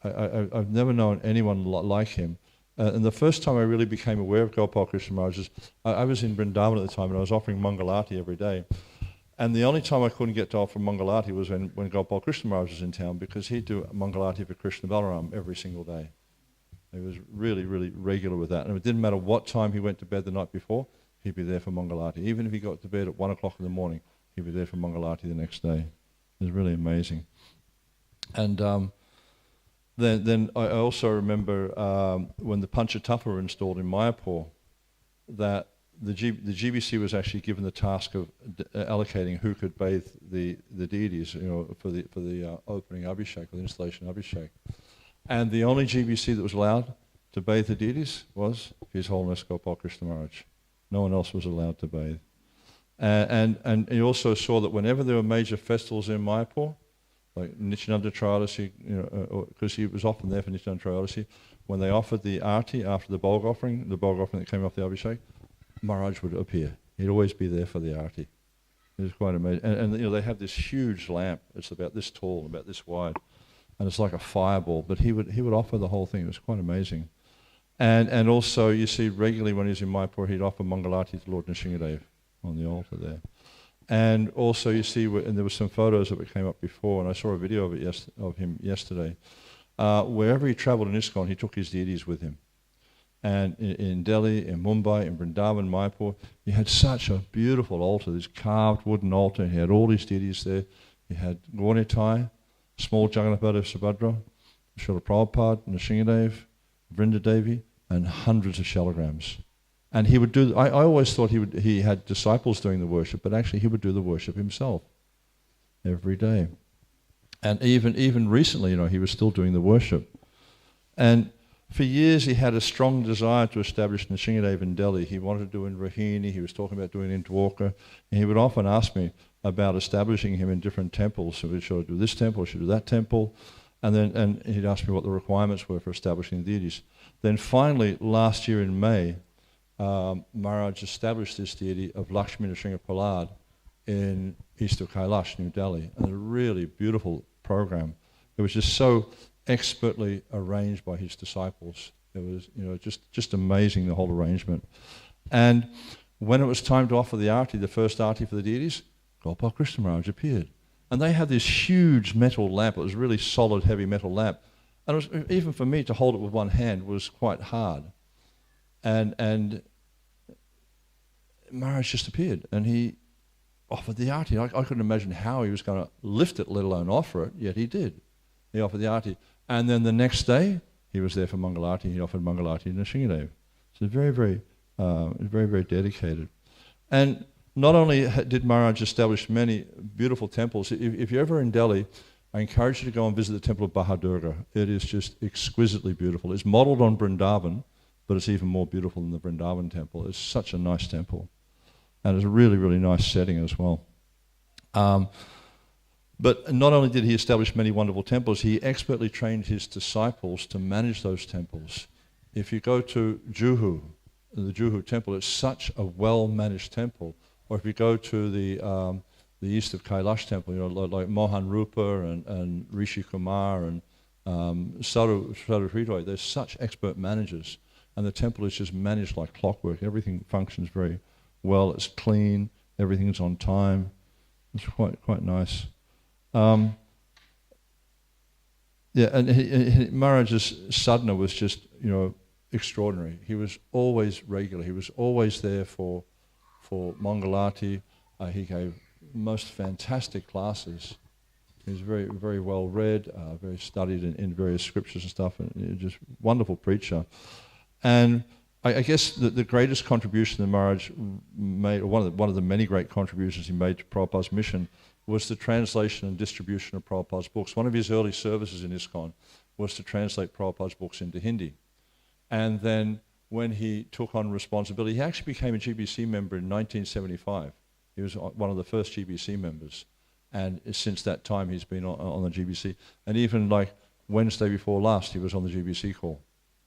I've never known anyone like him. And the first time I really became aware of Gopal Krishna Maharaj is, I was in Vrindavan at the time and I was offering Mangalati every day. And the only time I couldn't get to offer Mangalati was when Gopal Krishna Maharaj was in town, because he'd do Mangalati for Krishna Balaram every single day. He was really, really regular with that. And it didn't matter what time he went to bed the night before, he'd be there for Mangalati. Even if he got to bed at 1 o'clock in the morning, he'd be there for Mangalati the next day. It was really amazing. And then I also remember when the Panchatattva were installed in Mayapur, that the GBC was actually given the task of allocating who could bathe the deities, for the opening Abhishek, or the installation Abhishek. And the only GBC that was allowed to bathe the deities was His Holiness Gopal Krishna Maharaj. No one else was allowed to bathe. And he also saw that whenever there were major festivals in Mayapur, like Nityananda Trayodasi, because he was often there for Nityananda Trayodasi, when they offered the arti after the Bhog offering that came off the Abhishek, Maharaj would appear. He'd always be there for the arti. It was quite amazing. And they have this huge lamp. It's about this tall, about this wide, and it's like a fireball. But he would offer the whole thing. It was quite amazing. And also you see regularly when he was in Mayapur, he'd offer Mangalati to Lord Nrsingadev on the altar there. And also you see, and there were some photos that came up before, and I saw a video of it of him yesterday. Wherever he travelled in ISKCON, he took his deities with him. And in Delhi, in Mumbai, in Vrindavan, Mayapur, he had such a beautiful altar, this carved wooden altar. He had all his deities there. He had Gaurnitai, small Jagannath Baladev Subhadra, Srila Prabhupada, Nrsingadev, Vrinda Devi, and hundreds of shalagrams. And he would do, I always thought he had disciples doing the worship, but actually he would do the worship himself every day. And even recently, he was still doing the worship. And for years he had a strong desire to establish Nrsingadev in Delhi. He wanted to do in Rohini, he was talking about doing it in Dwarka, and he would often ask me about establishing him in different temples. So should I do this temple, should I do that temple? And he'd ask me what the requirements were for establishing the deities. Then finally, last year in May, Maharaj established this deity of Lakshmi Nrsinga Prahlad in east of Kailash, New Delhi, and a really beautiful program. It was just so expertly arranged by his disciples. It was, just amazing, the whole arrangement. And when it was time to offer the arti, the first arti for the deities, Gopal Krishna Maharaj appeared. And they had this huge metal lamp. It was a really solid, heavy metal lamp. And it was, even for me to hold it with one hand was quite hard. And Maharaj just appeared, and he offered the arti. I couldn't imagine how he was going to lift it, let alone offer it, yet he did. He offered the arti. And then the next day, he was there for Mangalati. He offered Mangalati to Nrsingadev. So very, very dedicated. And not only did Maharaj establish many beautiful temples, if you're ever in Delhi, I encourage you to go and visit the temple of Bahadurga. It is just exquisitely beautiful. It's modeled on Vrindavan, but it's even more beautiful than the Vrindavan temple. It's such a nice temple. And it's a really, really nice setting as well. But not only did he establish many wonderful temples, he expertly trained his disciples to manage those temples. If you go to Juhu, the Juhu temple, it's such a well-managed temple. Or if you go to the east of Kailash temple, like Mohan Rupa and Rishi Kumar and Saru Hridoy, they're such expert managers. And the temple is just managed like clockwork. Everything functions very well. It's clean. Everything's on time. It's quite nice. And Maharaj's sadhana was just, extraordinary. He was always regular. He was always there for Mangalati. He gave most fantastic classes. He was very, very well read, very studied in various scriptures and stuff, and just wonderful preacher. And I guess the greatest contribution that Maharaj made, or one of the many great contributions he made to Prabhupada's mission, was the translation and distribution of Prabhupada's books. One of his early services in ISKCON was to translate Prabhupada's books into Hindi. And then when he took on responsibility, he actually became a GBC member in 1975. He was one of the first GBC members. And since that time, he's been on the GBC. And even like Wednesday before last, he was on the GBC call.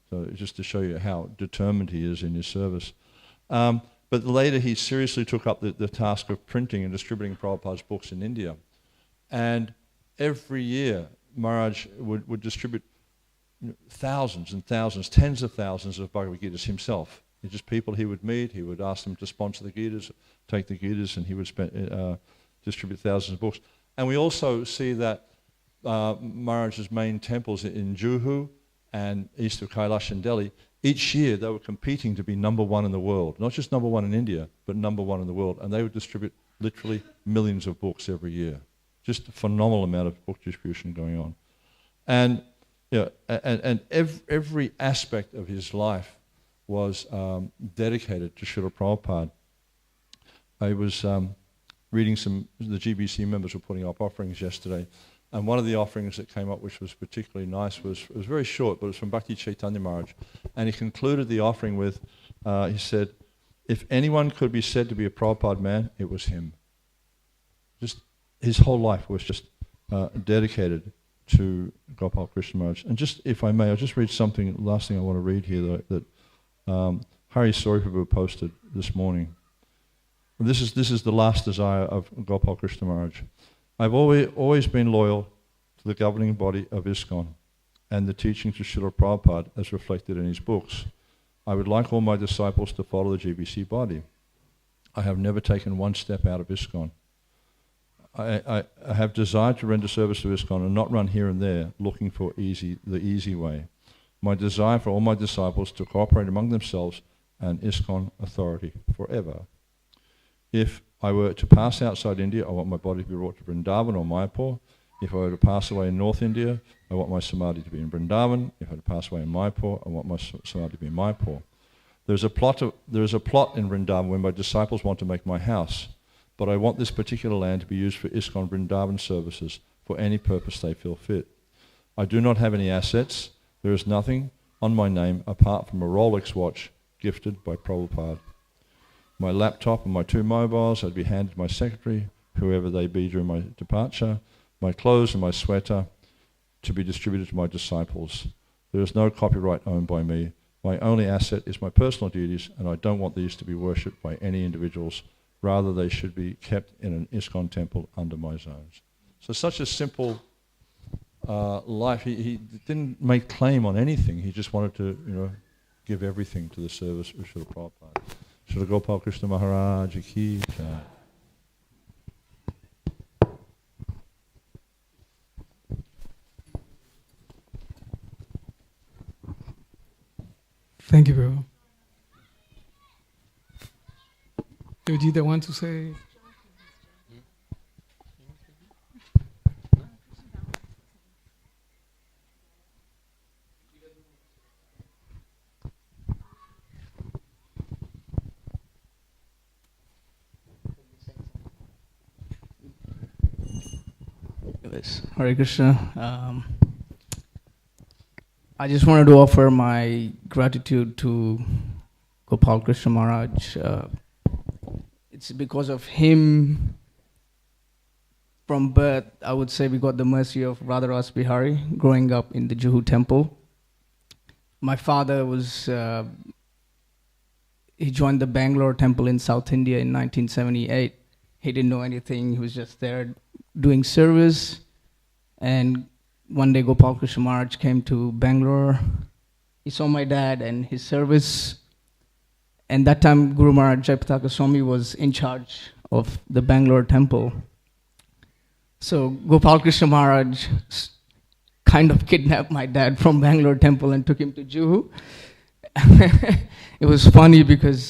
So just to show you how determined he is in his service. But later, he seriously took up the task of printing and distributing Prabhupada's books in India. And every year, Maharaj would distribute thousands and thousands, tens of thousands of Bhagavad Gitas himself. It's just people he would meet, he would ask them to sponsor the Gitas, take the Gitas, and he would distribute thousands of books. And we also see that Maharaj's main temples in Juhu and east of Kailash in Delhi, each year they were competing to be number one in the world. Not just number one in India, but number one in the world. And they would distribute literally millions of books every year. Just a phenomenal amount of book distribution going on. And every aspect of his life was dedicated to Srila Prabhupada. I was reading the GBC members were putting up offerings yesterday, and one of the offerings that came up, which was particularly nice, was very short, but it was from Bhakti Chaitanya Maharaj. And he concluded the offering with, he said, if anyone could be said to be a Prabhupada man, it was him. Just his whole life was just dedicated to Gopal Krishna Maharaj. And just, if I may, I'll just read something, last thing I want to read here that Hari Soriprabhu posted this morning. This is the last desire of Gopal Krishna Maharaj. I've always been loyal to the governing body of ISKCON and the teachings of Srila Prabhupada as reflected in his books. I would like all my disciples to follow the GBC body. I have never taken one step out of ISKCON. I have desired to render service to ISKCON and not run here and there looking for the easy way. My desire for all my disciples to cooperate among themselves and ISKCON authority forever. If I were to pass outside India, I want my body to be brought to Vrindavan or Mayapur. If I were to pass away in North India, I want my samadhi to be in Vrindavan. If I were to pass away in Mayapur, I want my samadhi to be in Mayapur. There is a plot in Vrindavan where my disciples want to make my house, but I want this particular land to be used for ISKCON Vrindavan services for any purpose they feel fit. I do not have any assets. There is nothing on my name apart from a Rolex watch gifted by Prabhupada. My laptop and my 2 mobiles I'd be handed to my secretary, whoever they be during my departure, my clothes and my sweater to be distributed to my disciples. There is no copyright owned by me. My only asset is my personal duties, and I don't want these to be worshipped by any individuals. Rather, they should be kept in an ISKCON temple under my zones. So such a simple life. He didn't make claim on anything. He just wanted to, give everything to the service of Srila Prabhupada. Srila Gopal Krishna Maharaj ki jai. Thank you, bro. Yojita want to say? Hare Krishna. I just wanted to offer my gratitude to Gopal Krishna Maharaj. It's because of him, from birth, I would say we got the mercy of Radharas Bihari growing up in the Juhu temple. My father he joined the Bangalore temple in South India in 1978. He didn't know anything. He was just there doing service. And one day Gopal Krishna Maharaj came to Bangalore. He saw my dad and his service. And that time Guru Maharaj Jayapataka Swami was in charge of the Bangalore temple. So Gopal Krishna Maharaj kind of kidnapped my dad from Bangalore temple and took him to Juhu. It was funny because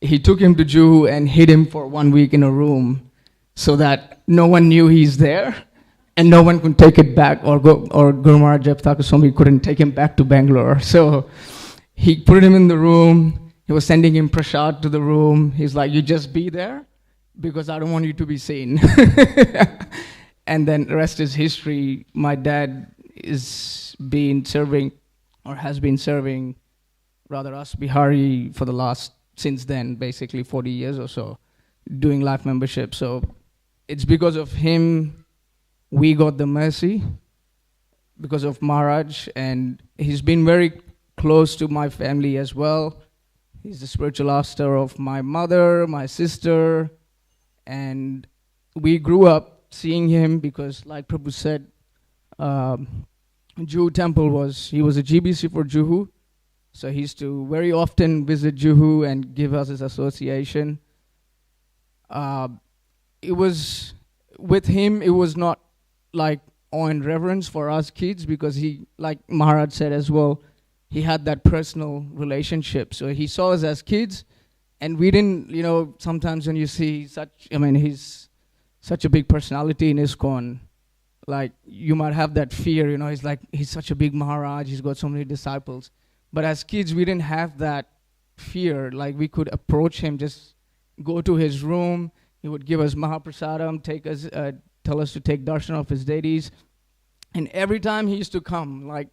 he took him to Juhu and hid him for 1 week in a room so that no one knew he's there and no one could take it back, or Guru Maharaj Jayapataka Swami couldn't take him back to Bangalore. So he put him in the room. He was sending him prasad to the room. He's like, you just be there because I don't want you to be seen. And then the rest is history. My dad has been serving Radharas Bihari since then, basically 40 years or so. doing life membership. So it's because of him we got the mercy, because of Maharaj, and he's been very close to my family as well. He's the spiritual master of my mother, my sister, and we grew up seeing him because, like Prabhu said, Juhu temple he was a GBC for Juhu, so he used to very often visit Juhu and give us his association. It was, with him, it was not like awe and reverence for us kids, because he, like Maharaj said as well, he had that personal relationship. So he saw us as kids, and we didn't, sometimes when you see he's such a big personality in ISKCON, like you might have that fear, he's such a big Maharaj, he's got so many disciples. But as kids, we didn't have that fear. Like we could approach him, just go to his room, he would give us Mahaprasadam, tell us to take darshan of his deities. And every time he used to come, like,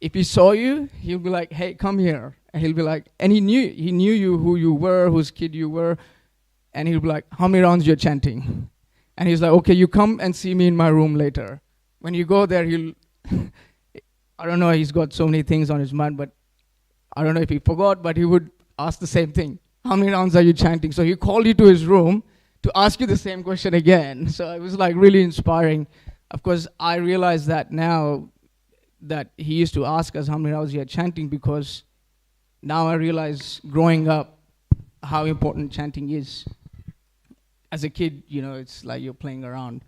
if he saw you, he'll be like, hey, come here. And he'll be like, and he knew you, who you were, whose kid you were. And he'll be like, how many rounds you're chanting? And he's like, okay, you come and see me in my room later. When you go there, I don't know, he's got so many things on his mind, but I don't know if he forgot, but he would ask the same thing. How many rounds are you chanting? So he called you to his room to ask you the same question again. So it was like really inspiring. Of course, I realize that now, that he used to ask us how many rounds we are chanting, because now I realize growing up how important chanting is. As a kid, it's like you're playing around.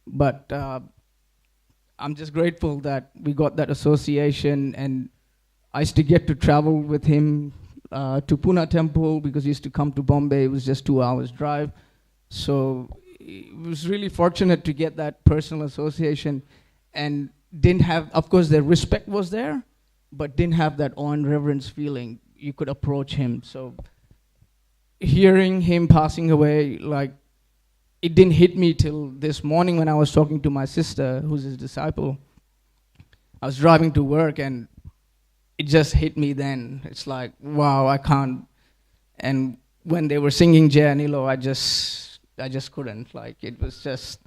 But I'm just grateful that we got that association, and I used to get to travel with him to Pune temple, because he used to come to Bombay. It was just 2 hours drive. So it was really fortunate to get that personal association, and didn't have, of course, the respect was there, but didn't have that awe and reverence feeling. You could approach him. So hearing him passing away, like, it didn't hit me till this morning when I was talking to my sister, who's his disciple. I was driving to work, and it just hit me then. It's like, wow, I can't. And when they were singing Jai Anilo, I just couldn't. Like, it was just,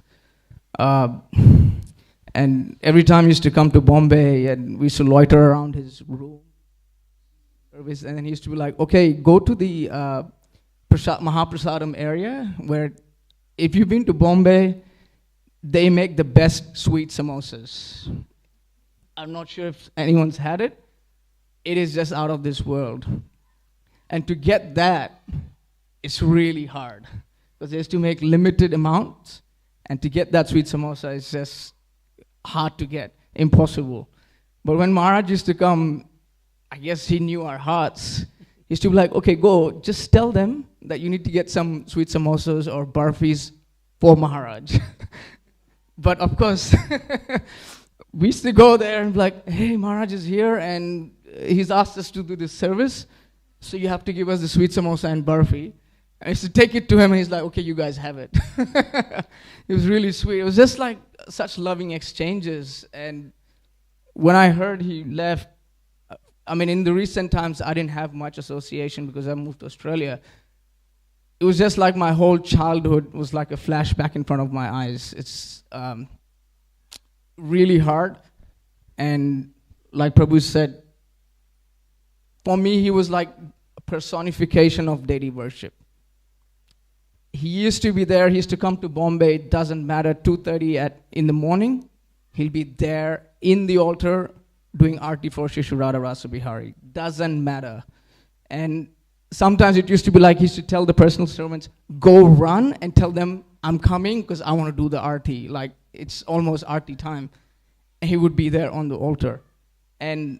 and every time he used to come to Bombay, and we used to loiter around his room, and then he used to be like, okay, go to the Mahaprasadam area, where, if you've been to Bombay, they make the best sweet samosas. I'm not sure if anyone's had it. It is just out of this world. And to get that, it's really hard, because they used to make limited amounts, and to get that sweet samosa is just hard to get, impossible. But when Maharaj used to come, I guess he knew our hearts. He used to be like, okay, go, just tell them that you need to get some sweet samosas or barfis for Maharaj. But of course, we used to go there and be like, hey, Maharaj is here, and he's asked us to do this service, so you have to give us the sweet samosa and barfi. I used to take it to him, and he's like, okay, you guys have it. It was really sweet. It was just like such loving exchanges. And when I heard he left, in the recent times, I didn't have much association because I moved to Australia. It was just like my whole childhood was like a flashback in front of my eyes. It's really hard. And like Prabhu said, for me, he was like a personification of deity worship. He used to be there. He used to come to Bombay. It doesn't matter, 2:30 in the morning. He'll be there in the altar doing arti for Shri Radha Rasa Bihari. Doesn't matter. And sometimes it used to be like he used to tell the personal servants, go run and tell them I'm coming because I want to do the arti. Like, it's almost arti time. And he would be there on the altar. And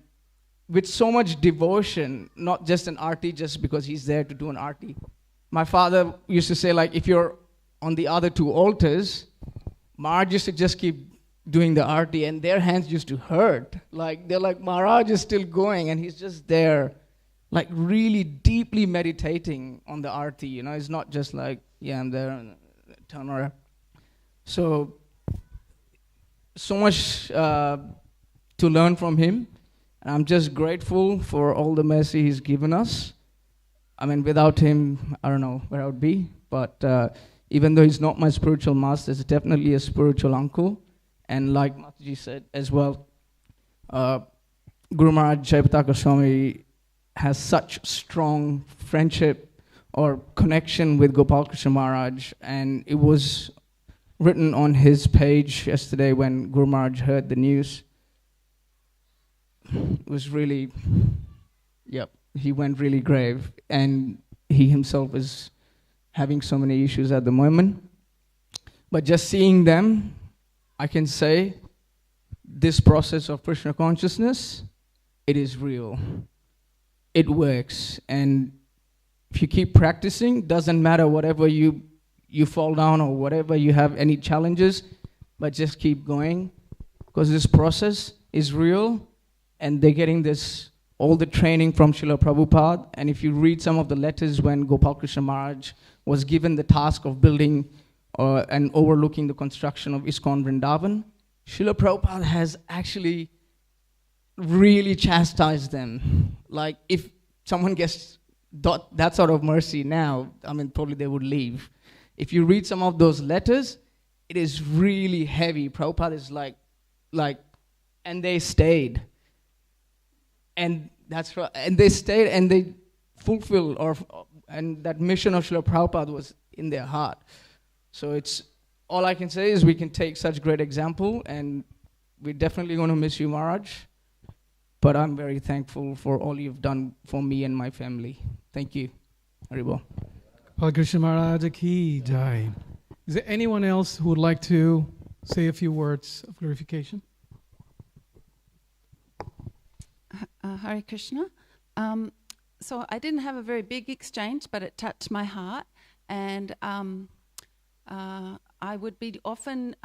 with so much devotion, not just an arti just because he's there to do an arti. My father used to say, like, if you're on the other two altars, Maharaj used to just keep doing the arti, and their hands used to hurt. Like, they're like, Maharaj is still going, and he's just there, like, really deeply meditating on the arti. It's not just like, yeah, I'm there, and turn around. So much to learn from him, and I'm just grateful for all the mercy he's given us. Without him, I don't know where I would be, but even though he's not my spiritual master, he's definitely a spiritual uncle. And like Mataji said as well, Guru Maharaj Jayapataka Goswami has such strong friendship or connection with Gopal Krishna Maharaj, and it was written on his page yesterday when Guru Maharaj heard the news. It was really, he went really grave, and he himself is having so many issues at the moment. But just seeing them, I can say this process of Krishna consciousness, it is real. It works. And if you keep practicing, doesn't matter whatever you fall down or whatever you have any challenges, but just keep going, because this process is real, and they're getting all the training from Srila Prabhupada. And if you read some of the letters when Gopal Krishna Maharaj was given the task of building and overlooking the construction of ISKCON Vrindavan, Srila Prabhupada has actually really chastised them. Like, if someone gets that sort of mercy now, I mean, probably they would leave. If you read some of those letters, it is really heavy. Prabhupada is like, and they stayed. And that's right. And they stayed and they fulfilled, and that mission of Srila Prabhupada was in their heart. So it's, all I can say is we can take such great example, and we're definitely going to miss you, Maharaj. But I'm very thankful for all you've done for me and my family. Thank you. Haribol. Gopal Krishna Maharaj Ki Jai. Is there anyone else who would like to say a few words of glorification? Hare Krishna. So I didn't have a very big exchange, but it touched my heart. And I would be often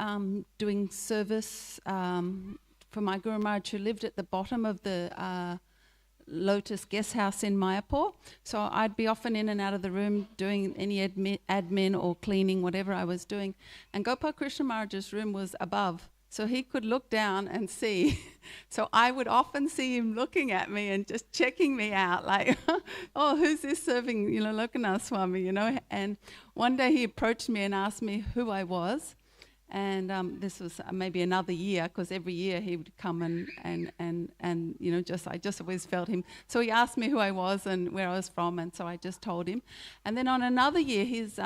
doing service for my Guru Maharaj, who lived at the bottom of the Lotus guest house in Mayapur. So I'd be often in and out of the room doing any admin or cleaning, whatever I was doing. And Gopal Krishna Maharaj's room was above, so he could look down and see. So I would often see him looking at me and just checking me out, like, oh, who's this serving, Lokanath Swami, And one day he approached me and asked me who I was. And this was maybe another year, because every year he would come and I just always felt him. So he asked me who I was and where I was from, and so I just told him. And then on another year, his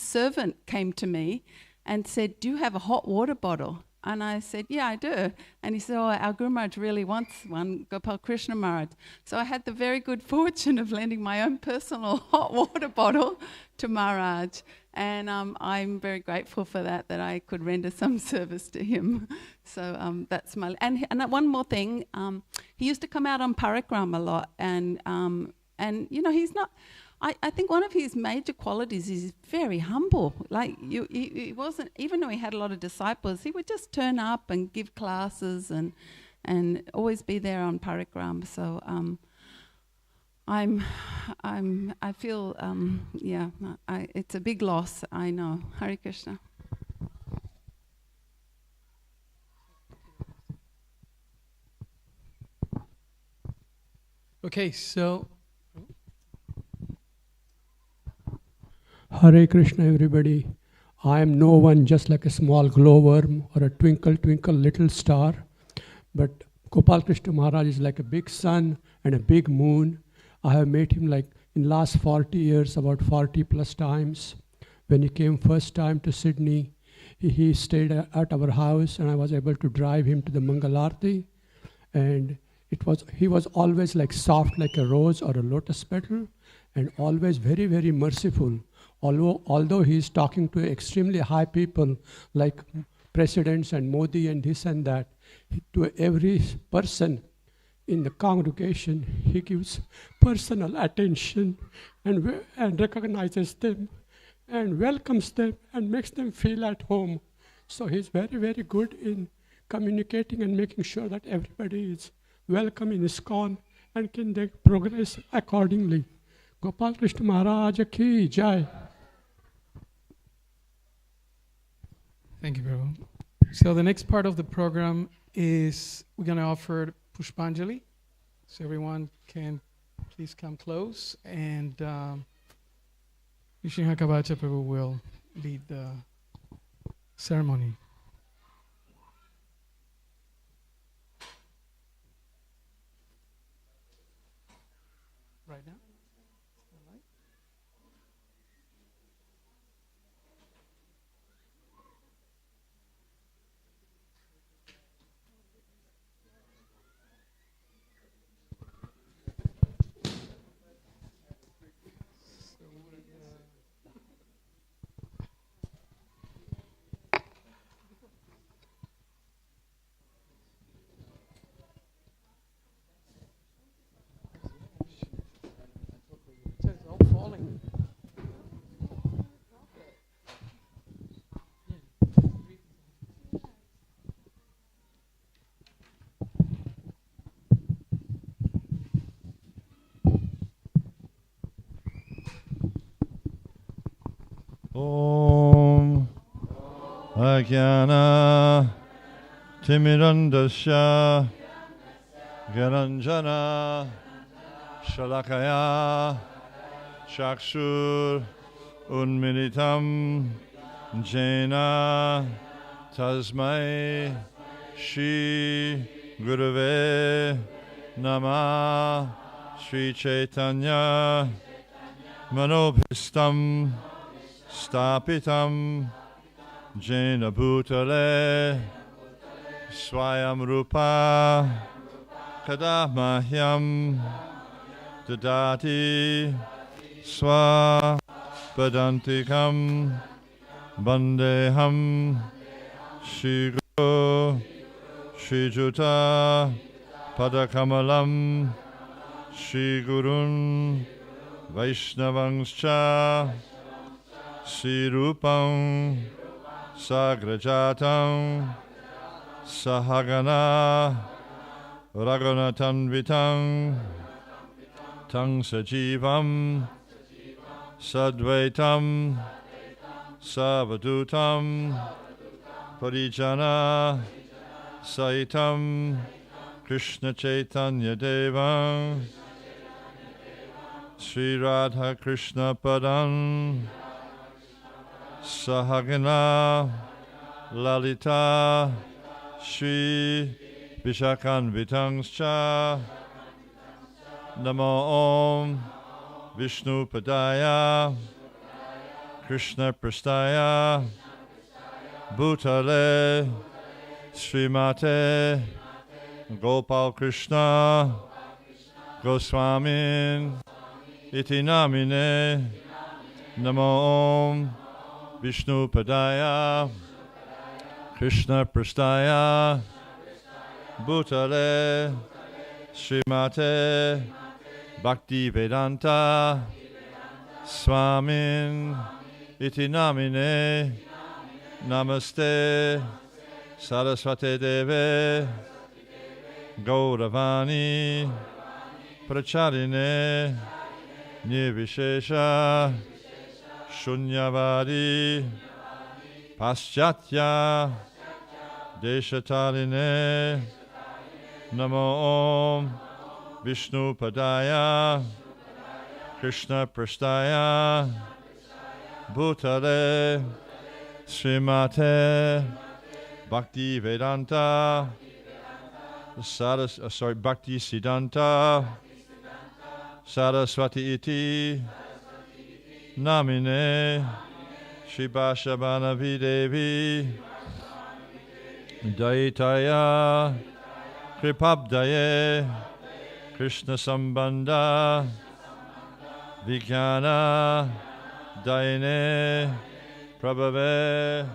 servant came to me and said, "Do you have a hot water bottle?" And I said, "Yeah, I do." And he said, "Oh, our Guru Maharaj really wants one, Gopal Krishna Maharaj." So I had the very good fortune of lending my own personal hot water bottle to Maharaj. And I'm very grateful for that I could render some service to him. So that's my... And one more thing, he used to come out on Parikram a lot. And he's not... I think one of his major qualities is very humble. Like, he wasn't... Even though he had a lot of disciples, he would just turn up and give classes and always be there on Parikram. So... I feel, it's a big loss, I know. Hare Krishna. Okay, so... Hare Krishna, everybody. I am no one, just like a small glowworm or a twinkle, twinkle, little star. But Gopal Krishna Maharaj is like a big sun and a big moon. I have met him like in last 40 years, about 40 plus times. When he came first time to Sydney, he stayed at our house, and I was able to drive him to the Mangalarti. And he was always like soft like a rose or a lotus petal, and always very, very merciful. Although he is talking to extremely high people like presidents and Modi and this and that, to every person in the congregation, he gives personal attention and recognizes them and welcomes them and makes them feel at home. So he's very, very good in communicating and making sure that everybody is welcome in ISKCON and can they progress accordingly. Gopal Krishna Maharaj Ki Jai. Thank you, Prabhu. So the next part of the program is we're going to offer Pushpanjali. So everyone can please come close. And Vishnu Kabacha Prabhu will lead the ceremony. Right now? It's all falling. Om Ajnana Timirandasya Garanjana Shalakaya Chakshur Unmilitam Jena Tasmai Shri Gurave Nama Sri Chaitanya Manobhistam Stapitam Jena Bhutale Swayam Rupa Kadamahyam Dadati Swa Padantikam Bandeham Shri Guru Shri Juta Padakamalam Shri Gurun Vaishnavangscha Sri Rupam Sagrajatam Sahagana Raghunatanvitam Tang Sajivam Sadvaitam Savadutam Parijana Saitam Krishna Chaitanya Devam Sri Radha Krishna Padam Sahagana Lalita Shri Vishakanvitangscha Namo Om Vishnu Padaya Krishna Prastaya Bhutale Srimate Gopal Krishna Goswami Iti Namine Namo Om Vishnu Padaya Krishna Prastaya Bhutale Srimate Bhakti Vedanta Swamin Iti Namine Namaste Saraswate Deve Gauravani Pracharine Nirvishesha Shunyavadi Paschatya Deshatarine Namo Om Vishnu Padaya Krishna Prastaya Bhutale Srimate Bhakti Vedanta Bhakti Siddhanta Saraswati Iti Namine Shibashabhanavi Devi Daitaya Kripabdaye Krishna Sambandha Vijnana Daine Prabhave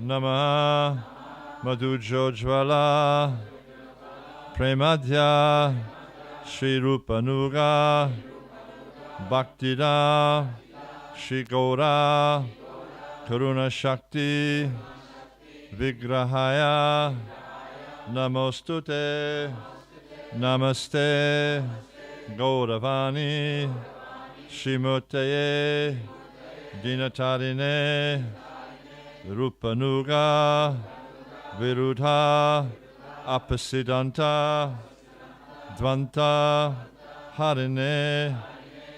Namah Madhujojvala Premadhya Shri Rupanuga Bhaktida Shri Gaura Karuna Shakti Vigrahaya Namostute Namaste Gauravani Shrimuteye Dinatarine Rupanuga Virudha Apasiddhanta Dvanta Harine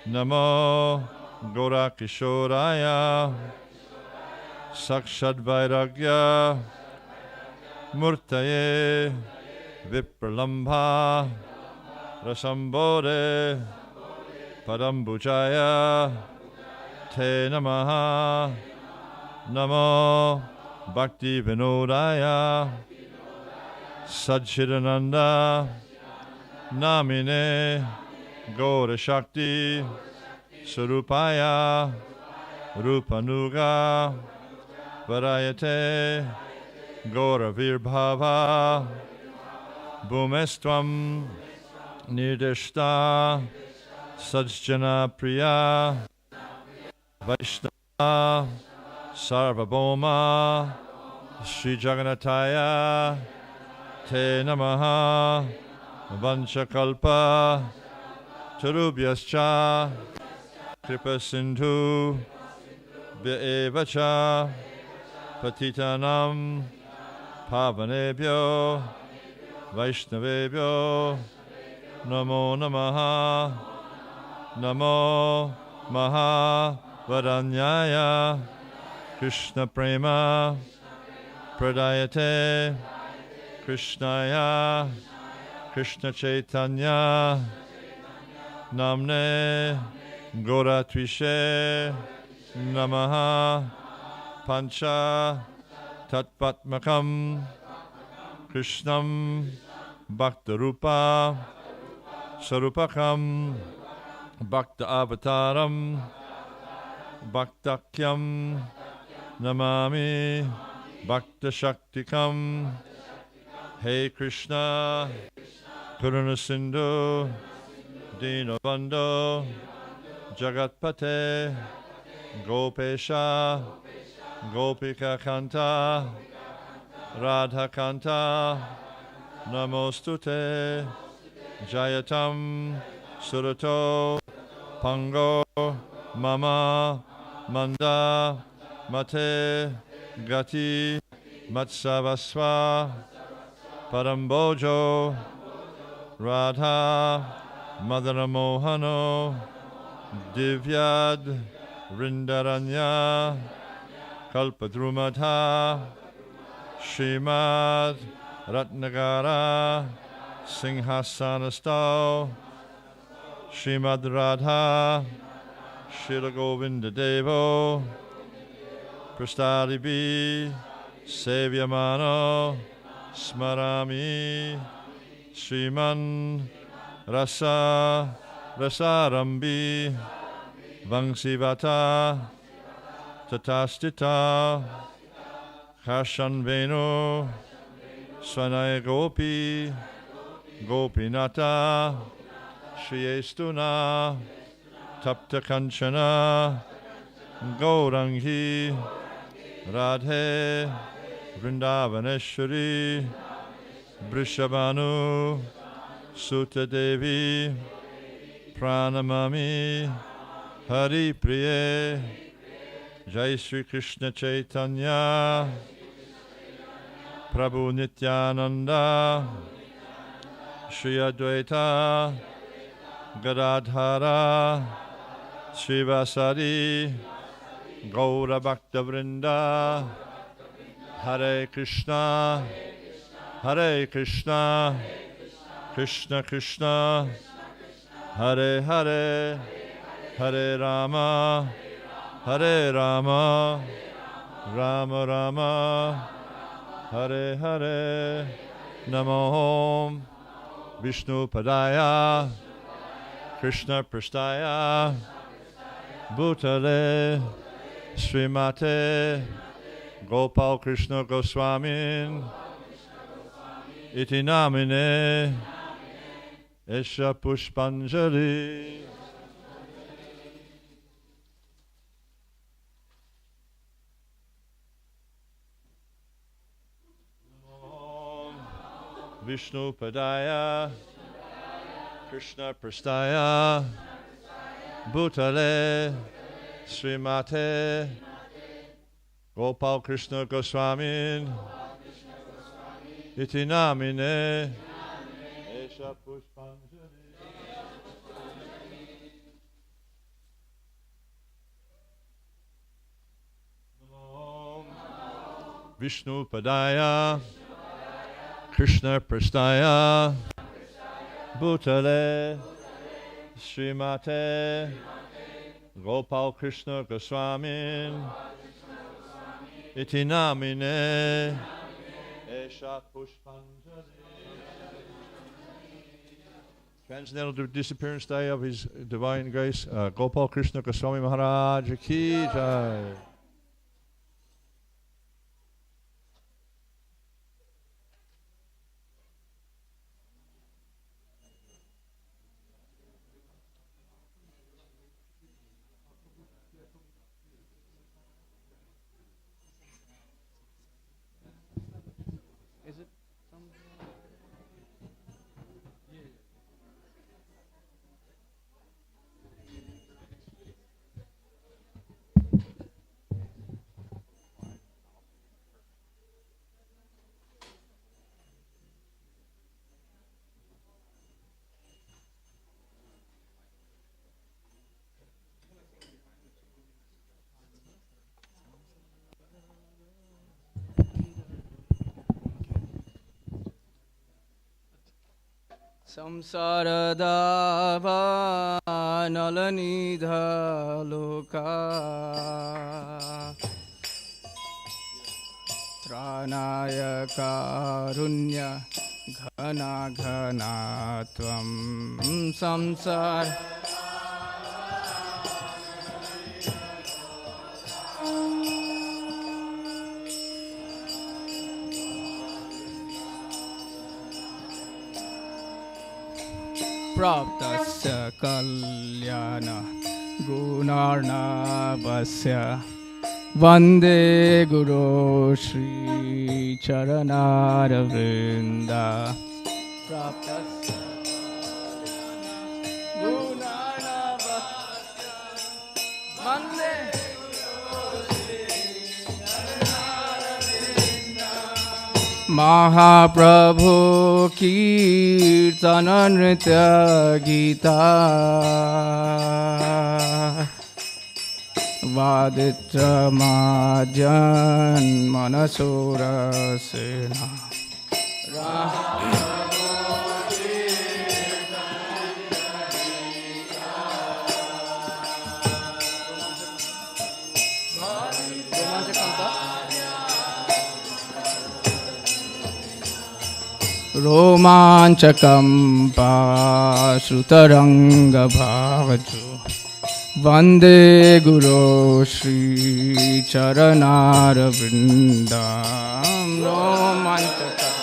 Namo Gora Kishoraya Sakshad Vairagya Murtaye Vipralambha Rasambode Padambujaya Te Namaha Namo Bhakti Vinodaya Sajchidananda Namine Gaura Shakti Surupaya Rupanuga Varayate Gaura Virbhava Bhumestvam Nirdishta Sajjana Priya Vaishnava Sarvabhoma Sri Jagannathaya Te Namaha Vanchakalpa Tarubhyascha Kripa Sindhu Vyaevacha Patitanam Pavanebhyo Vaishnavebhyo Namo Namaha Namo Maha Varanyaya Krishna Prema Pradayate Krishnaya Krishna Chaitanya Namne Gora Tvishe Namaha Pancha Tatpatmakam Krishnam Bhaktarupa Sarupakam Bhakta Avataram Bhaktakyam Namami Bhakta Shaktikam Hey Krishna Karuna Sindhu Dinabandhu Jagatpate Gopesha Gopika Kanta Radha Kanta Namostute Jayatam Surato Pango Mama Manda Mate Gati Matsavasva Parambojo Radha Madhara Mohano Divyad Rindaranya Kalpadrumadha Srimad Ratnagara Singhasanastau Srimad Radha Srila Govinda Devo Prastadibi Sevyamano Smarami Sriman Rasa Rasarambi Vangsivata Tatastita Harshan Venu Svanaya Gopi Gopinata Shriyestuna Tapta Kanchana Gaurangi Radhe Vrindavaneshwari Vrishabhanu Sutta Devi Pranamami Hari Priye Jai Sri Krishna Chaitanya Prabhu Nityananda Shri Advaita Gadadhara Srivasari Gaura Bhakta Vrinda Hare Krishna Hare Krishna Krishna Krishna Hare Hare Hare Rama Hare Rama Rama Rama Hare Hare Namo Vishnu Padaya Krishna Prastaya Bhutale Srimate Gopal Krishna Goswami Iti Namine Esha Pushpanjali. Vishnu Padaya Krishna Prastaya Bhutale Srimate Gopal Krishna Goswami Iti Namine Esha Pushpanjali. Vishnu Padaya, Krishna Prastaya, Bhutale, Srimate, Gopal Krishna Goswami, Iti Namine, Esha Pushpanjali. Transcendental Disappearance Day of His Divine Grace, Gopal Krishna Goswami Maharaj Ki Jai. Samsaradava nalanidha loka Tranaya karunya ghana ghana tvam samsara Praptasya kalyana gunarnavasya Vande Guru Shri Charanaravinda Praptasya gunarnavasya Vande Mahaprabhu Kirtana Nritya Gita Vaditra Madhyan Manasura Sena Romanchakam Pasrutaranga Bhavaju Vande Guru Shri Charanaravrindam Romanchakam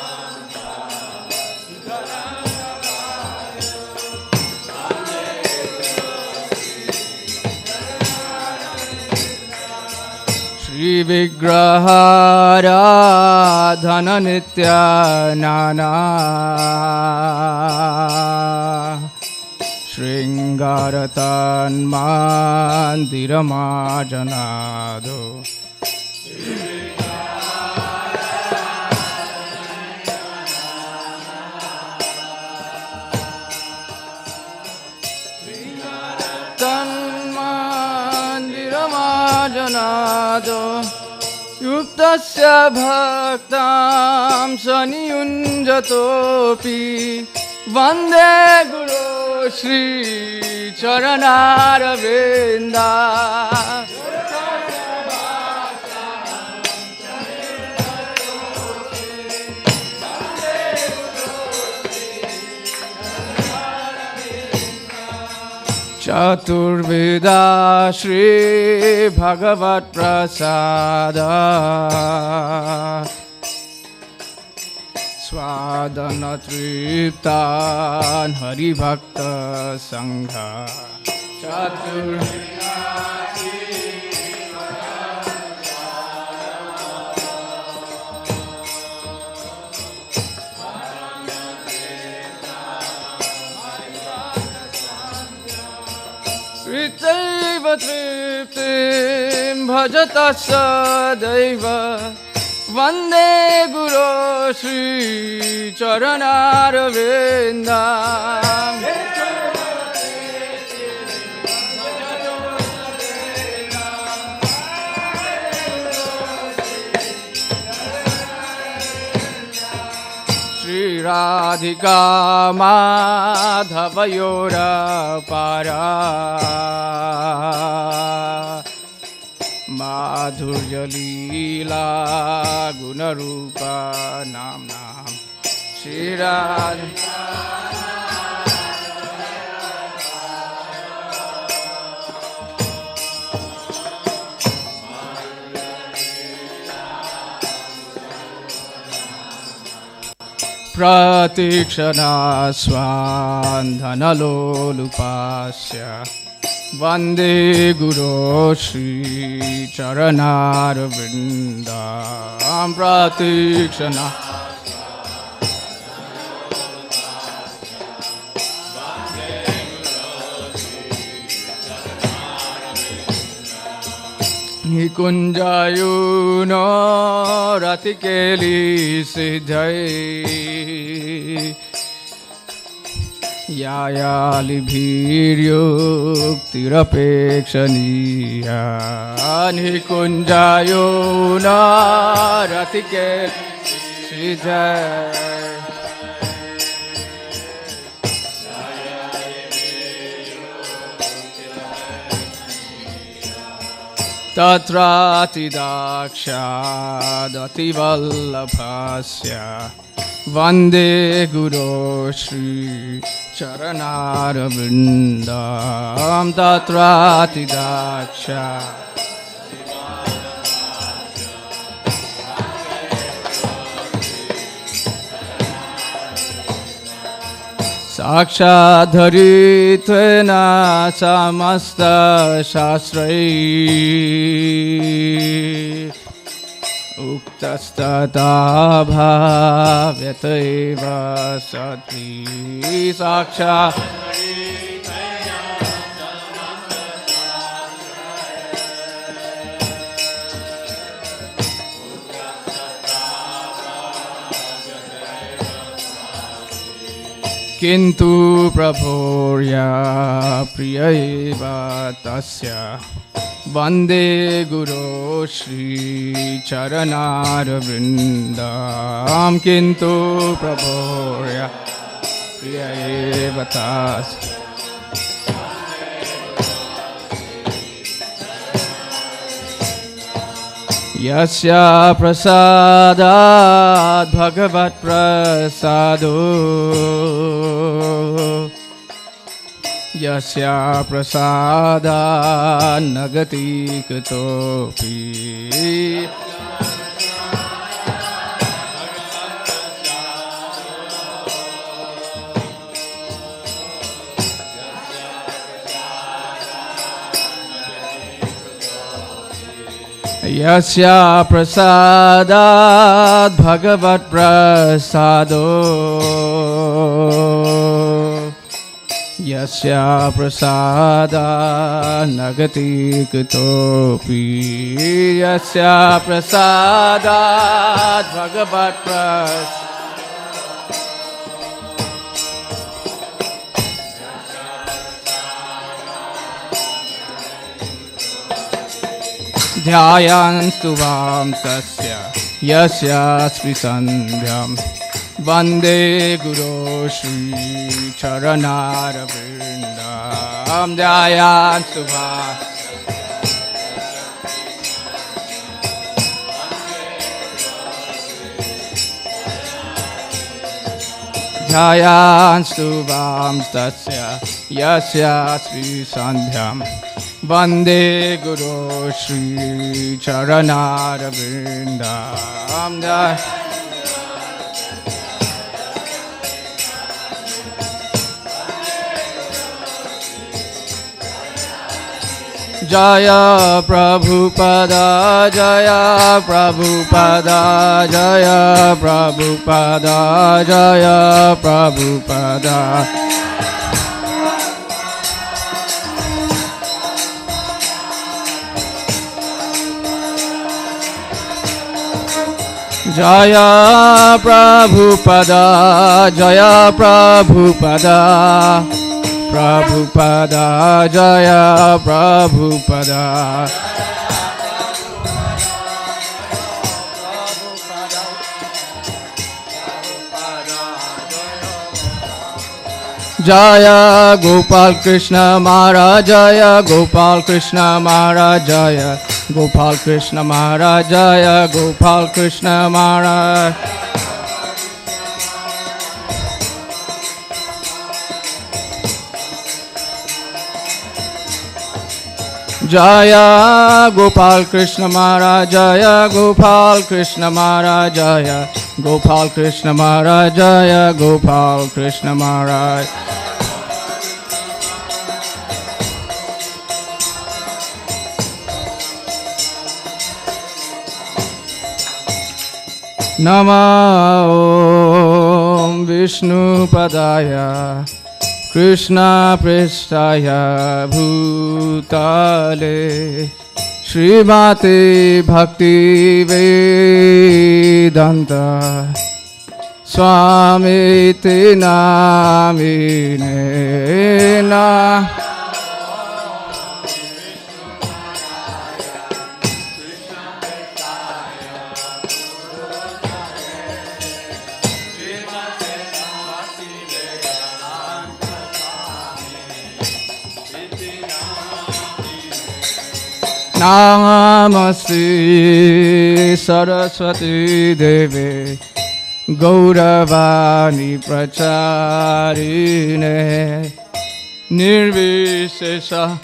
Shri Vigrahara Dhana Nitya Nana Shringaratan Mandiramajanado Mandiramajanado Yuktasya bhaktam saniyunjatopi Vande Guru Shri Charanaravinda Chaturveda Shri Bhagavat Prasada Swadana Triptan Hari Bhakta Sangha Chaturveda Ritaiva Triptim Bhajata Sadaiva Vande Guru Shri Charanaravinda Radhika Madhavayora Para Madhurya Leela Gunarupa Nam Nam Shri Radhika Pratikshana Swandhanalolupasya Vande Guru Shri Charanarvindam Pratikshana Nikunjayuno Ratikeli Siddhai Yayali Bhiryuktirapekshaniya Nikunjayuno Ratikeli Siddhai Tatrati Dakshadati Vallabhasya Vande Guru Shri Charanarvindam Tatrati Dakshadati Sakshadharitvena samasta shastrai Uktastata bhavyataiva sati Kintu prabhurya priyaiva tasya Vande Guru Shri Charanarvindam Kintu prabhurya priyaiva tasya Yasya prasadat bhagavat prasado Yasya prasadat nagati katopi Yasya prasadat bhagavat prasado Yasya prasadat nagati katopi Yasya prasadat bhagavat prasado Dhyayan stuvam tasya yasya svisandhyam Vande Guru Shri Charanarvindam Dhyayan stuvam Dhyayan stuvam tasya yasya svisandhyam Vande Guru Shri Charanarvindam Jaya Prabhupada Jaya Prabhupada Jaya Prabhupada Jaya Prabhupada Jaya Prabhupada Jaya Prabhupada Prabhupada Jaya Prabhupada Jaya Gopal Krishna Maharaj Jaya Gopal Krishna Maharaj Jaya Gopal Krishna Maharaj Jaya Gopal Krishna Maharaj Jaya Gopal Krishna Maharaj Jaya Gopal Krishna Maharaj Jaya Gopal Krishna Maharaj Jaya Gopal Krishna Maharaj Nama Om Vishnu Padaya Krishna Prestaya Bhutale Srimati Bhakti Vedanta Swami Namine Na Namaste Saraswati Devi Gauravani Pracharine Nirvishesha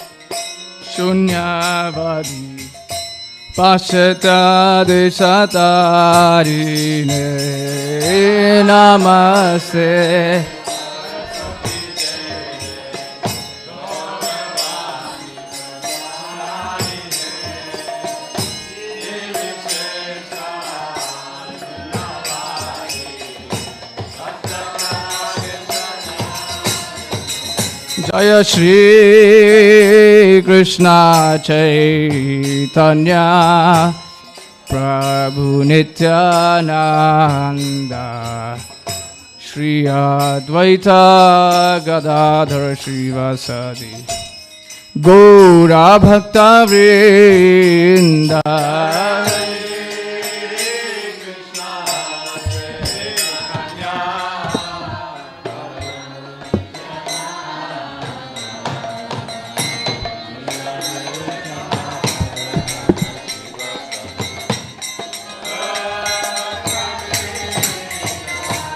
Shunyavadi Paschata Desatarine Namaste Jaya Shri Krishna Chaitanya Prabhu Nityananda Shri Advaita Gadadhar Srivasadi Gaura Bhakta Vrinda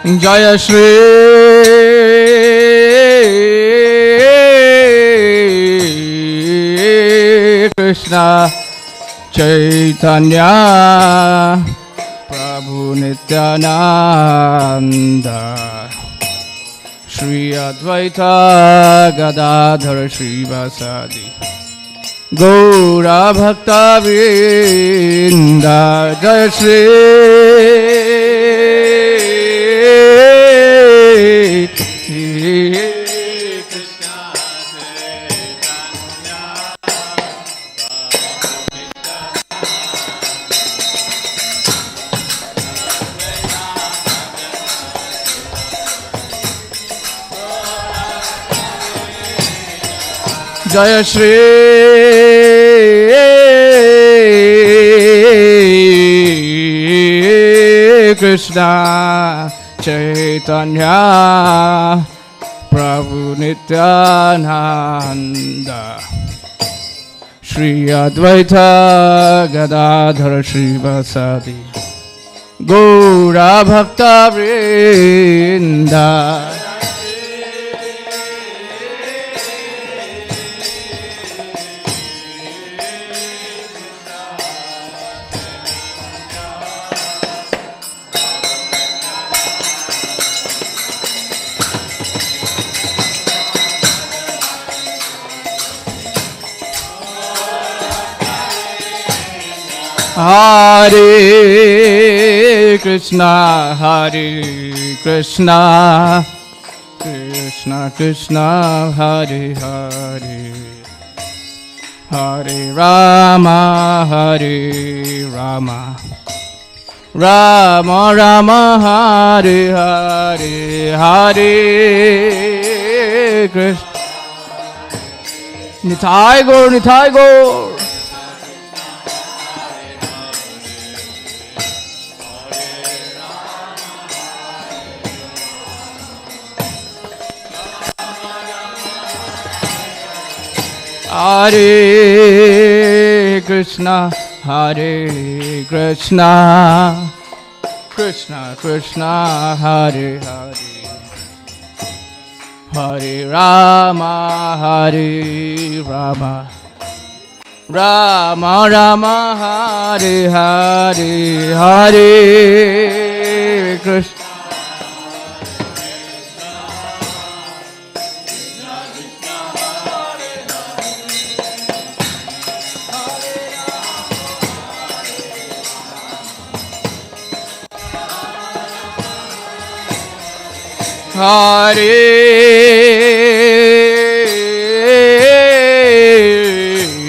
Jaya Shri Krishna Chaitanya Prabhu Nityananda Shri Advaita Gadadhar Srivasadi Gaura Bhakta Vrinda Jaya Shri Jaya Shri Krishna Chaitanya Prabhu Nityananda Shri Advaita Gadadhar Srivasadi Gaura Bhakta Vrinda Hare Krishna, Hare Krishna, Krishna Krishna, Hare Hare, Hare Rama, Hare Rama, Rama Rama, Hare Hare, Hare Krishna. Nitai Gaur, Nitai Gaur. Hare Krishna, Hare Krishna, Krishna Krishna, Hare Hare, Hare Rama, Hare Rama, Rama Rama, Hare Hare, Hare Krishna.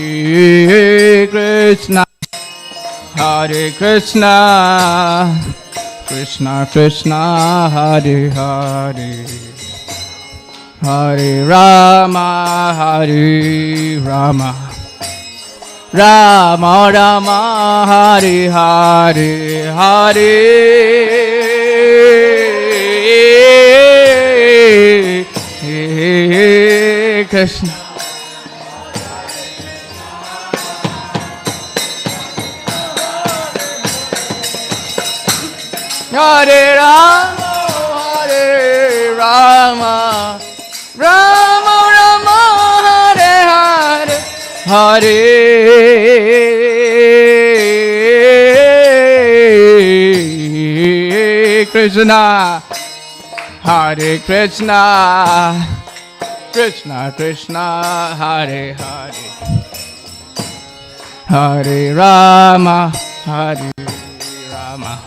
Hare Krishna, Hare Krishna, Krishna Krishna, Hare Hare, Hare Rama, Hare Rama, Rama Rama, Hare Hare, Hare Krishna. Hare Rama, Hare Rama, Rama Rama, Hare Hare, Hare Krishna, Hare Krishna, Krishna Krishna, Hare Hare, Hare Rama, Hare Rama,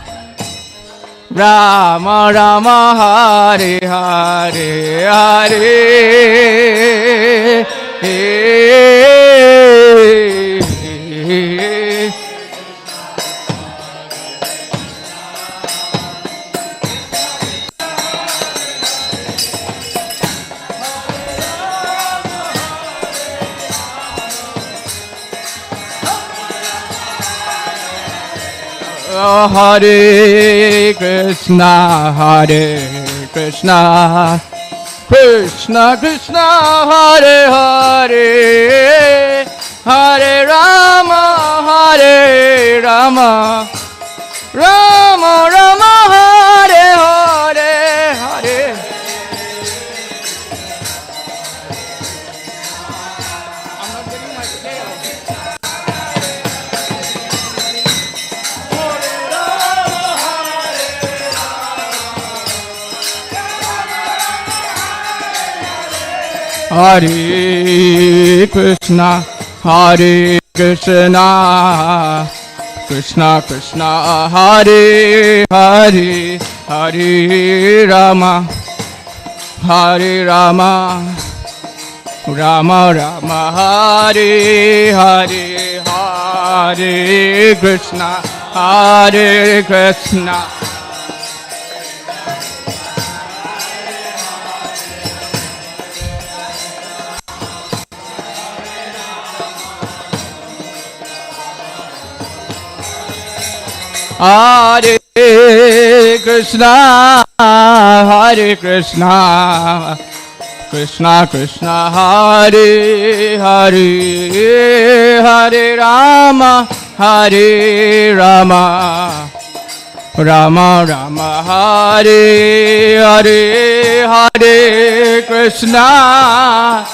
Rama Rama, Hare Hare, Hare Hare Krishna, Hare Krishna, Krishna Krishna, Hare Hare, Hare Rama, Hare Rama, Rama Rama, Hare Hare, Hare. I'm not getting my scale. Hare Krishna, Hare Krishna, Krishna Krishna, Hare Hare, Hare Rama, Hare Rama, Rama Rama, Hare Hare, Hare Krishna, Hare Krishna. Hare Krishna, Hare Krishna, Krishna Krishna, Hare Hare, Hare Rama, Hare Rama, Rama Rama, Hare Hare, Hare Krishna.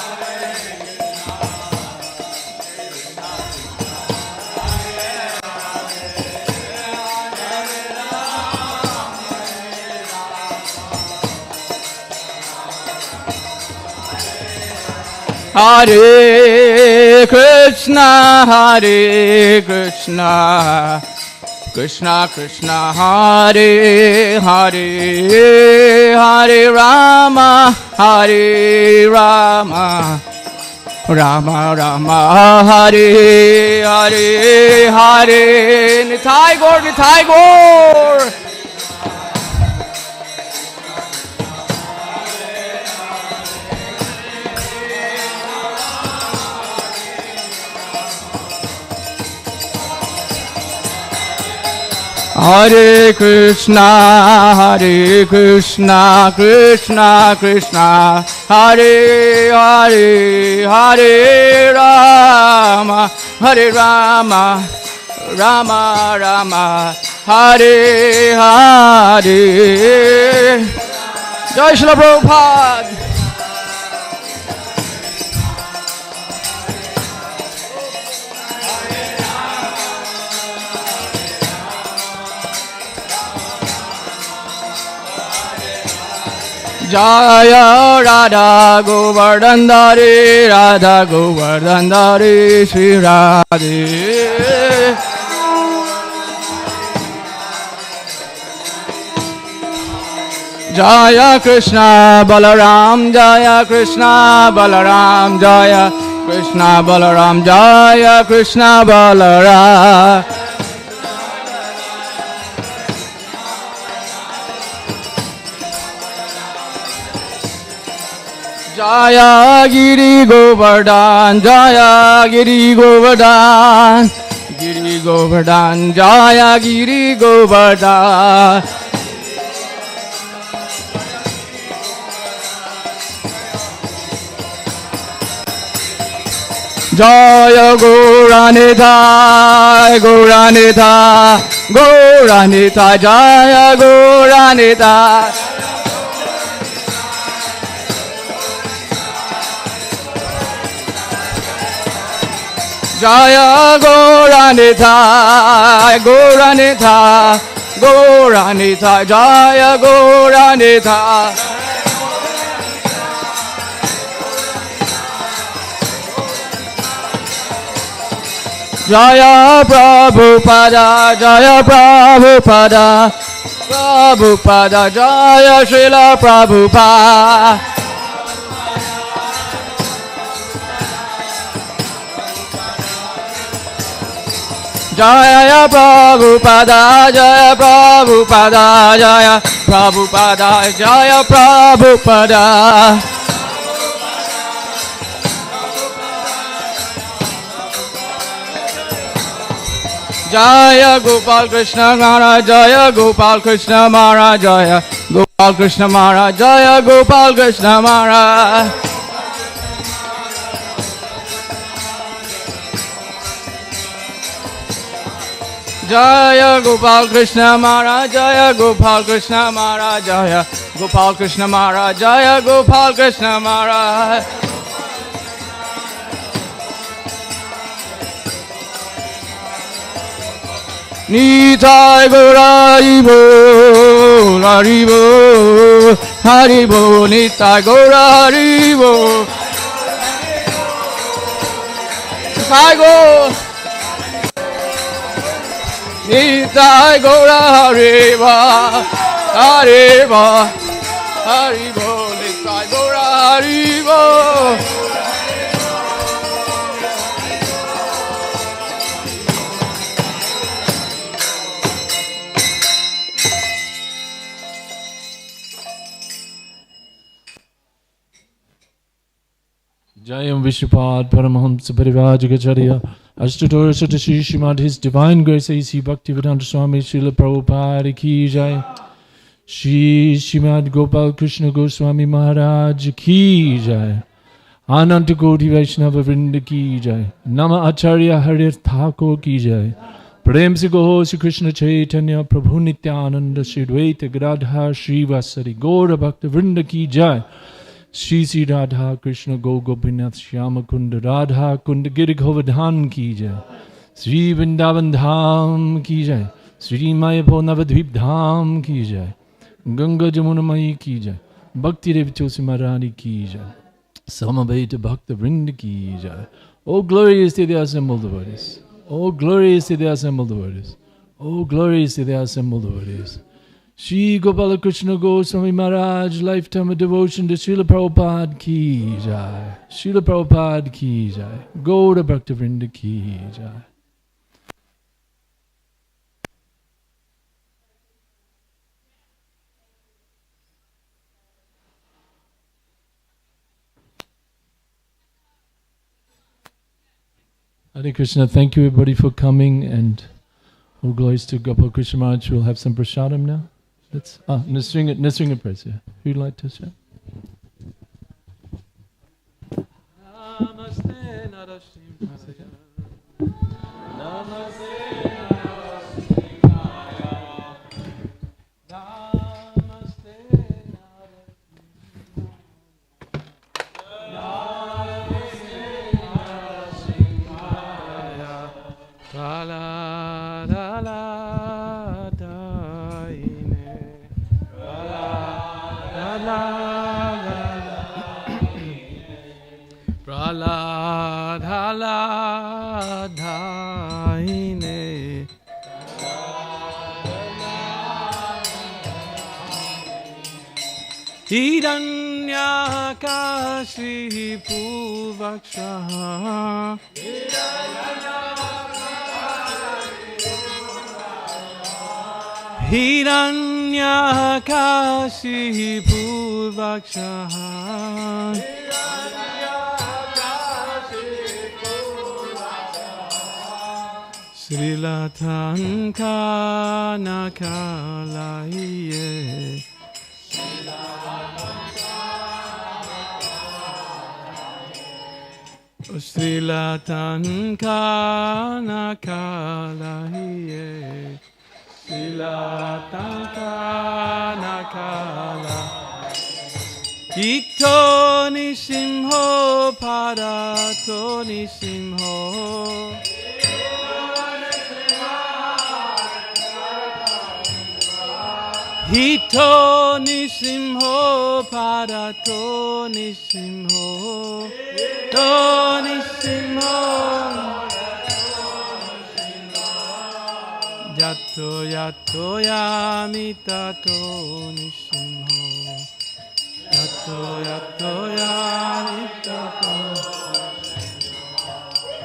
Hare Krishna, Hare Krishna, Krishna Krishna, Hare Hare, Hare Rama, Hare Rama, Rama Rama, Hare Hare, Hare Nitai Gaur, Nitai Gaur. Hare Krishna, Hare Krishna, Krishna Krishna, Hare Hare, Hare Rama, Hare Rama, Rama Rama, Hare Hare. Jai Srila Prabhupada. Jaya Radha Govardhan Dari, Radha Govardhan Dari, Sri Radhe. Jaya Krishna Balaram, Jaya Krishna Balaram, Jaya Krishna Balaram, Jaya Krishna Balaram. Jaya Giri Govardhan, Jaya Giri Govardhan, Giri Govardhan, Jaya Giri Govardhan. Jaya Gauranidha, Gauranidha, Gauranidha, Jaya Gauranidha. Jaya Gauranidha, Gauranidha, Gauranidha, Jaya Gauranidha. Jaya Prabhupada, Jaya Prabhupada, Prabhupada, Jaya Srila Prabhupada. Jaya Prabhupada, Jaya Prabhupada, Jaya Prabhupada, Jaya Prabhupada. Jaya Gopal Krishna Maharaj, Jaya Gopal Krishna Maharaj, Jaya Gopal Krishna Maharaj, Jaya Gopal Krishna Maharaj. Jaya Gopal Krishna Maharaj, Jaya Gopal Krishna Maharaj, Jaya Gopal Krishna Maharaj, Jaya Gopal Krishna Maharaj. Nitai Gaura Haribo, Haribo, Haribo, Nitai Gaura Haribo. Nitai Gaura, Nitai Gaura Haribo, Haribo, Haribo, Nitai Gaura Haribo. Jayam Vishnupad Paramahamsa Parivajagacharya Ashtatora Satashi Srimad His Divine Grace A.C. Bhaktivedanta Swami Srila Prabhupada Ki Jai Shri Srimad Gopal Krishna Goswami Maharaj Ki Jai Ananta Koti Vaishnava Vrinda Ki Jai Nama Acharya Harir Thakur Ki Jai Prem Se Goho Shri Krishna Chaitanya Prabhu Nityananda Shri Dvaita Gadadhar Shri Vasari Gaura Bhakta Vrinda Ki Jai Shri Sri Radha Krishna Go Gopinath Shyama Kunda Radha Kunda Giri Govardhan Ki Jai Sri Vrindavan Dham Ki Jai Sri Mayapur Navadvip Dham Ki Jai Ganga Jamuna Mai Ki Jai Bhakti Dev Chosi Maharani Ki Jai Samaveta Bhakta Vrinda Ki Jai. Oh glorious to the assembled devotees. Oh glorious to the assembled devotees. Oh glorious to the assembled devotees. Shri Gopala Krishna Goswami Maharaj, lifetime of devotion to Srila Prabhupada Ki Jai. Srila Prabhupada Ki Jai. Gaura Bhaktivinoda Ki Jai. Hare Krishna, thank you everybody for coming, and all glories to Gopal Krishna Maharaj. We'll have some prasadam now. Let's Nisringa press, yeah. Who'd like to share? Namaste Narasimhaya. Namaste Narasimhaya. Namaste Narasimhaya. Praladadaine. Praladadaine. Hiranyakashipu vakshaha. Hiranyakashipu vakshaha. Srilatan kanakalaye. Srilatan kanakalaye. Srilatan kanakala. Ito nisimho parato nisimho. Hito nisimho parato nisimho. To nisimho. Yato yato yamitato nisimho. Yato yato yamitato.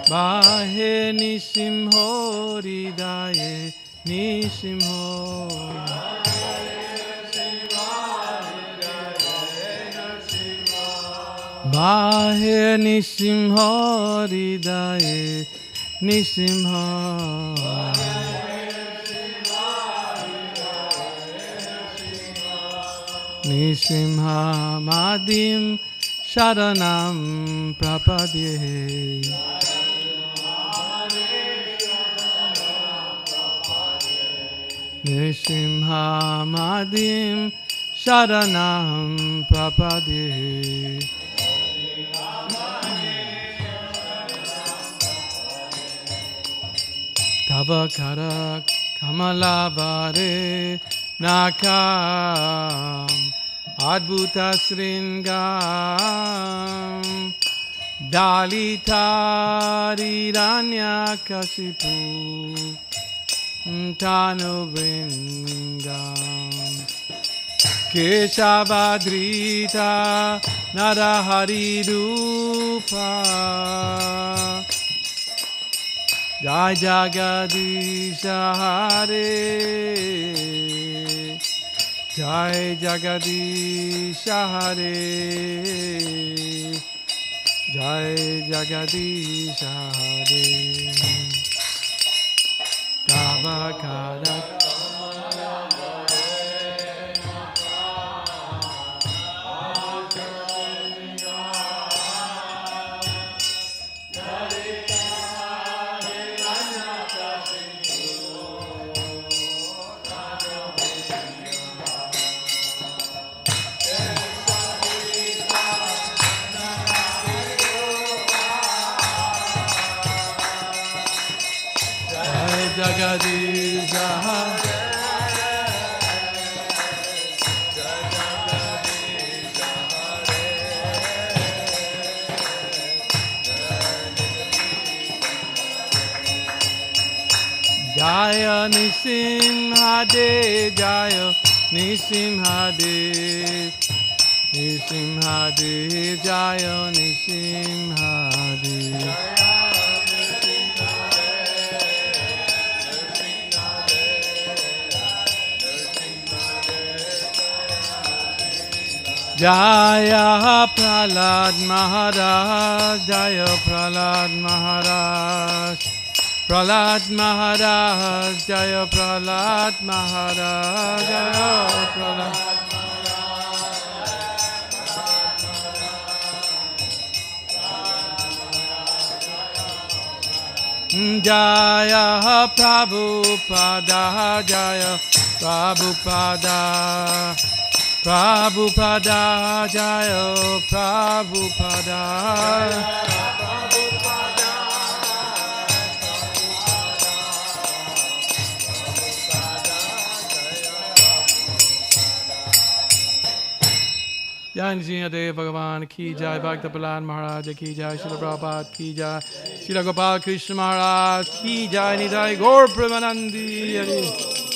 Bahe nisimho ridaye nisimho. Bahe nisimho ridaye nisimho. Nisimha madim sharanam prapadye. Nisimha madim sharanam prapadye. Tava kara kamalavare nakam adbhuta sringam dalitariranyakasipu tanu vingam keshavadrita narahari rupa. Jai Jagadisha Hare, Jai Jagadisha Hare, Jai Jagadisha Hare. Tavakara Jagadisha Hare, Jaya Nisimhadev, Jaya Nisimhadev, Nisimhadev, Jaya Nisimhadev. Jaya Prahlad Maharaj, Jaya Prahlad Maharaj, Prahlad Maharaj, Jaya Prahlad Maharaj, Jaya Prahlad. Jaya Prabhupada, Jaya Prabhupada, Prabhupada, Jaya Prabhupada. Jai Nrsimhadev Bhagavan ki jai, Bhakta Prahlad Maharaj ki jai, Srila Prabhupada ki jai, Srila Gopal Krishna Maharaj ki jai, Nidai Gaur Premanandi Hari.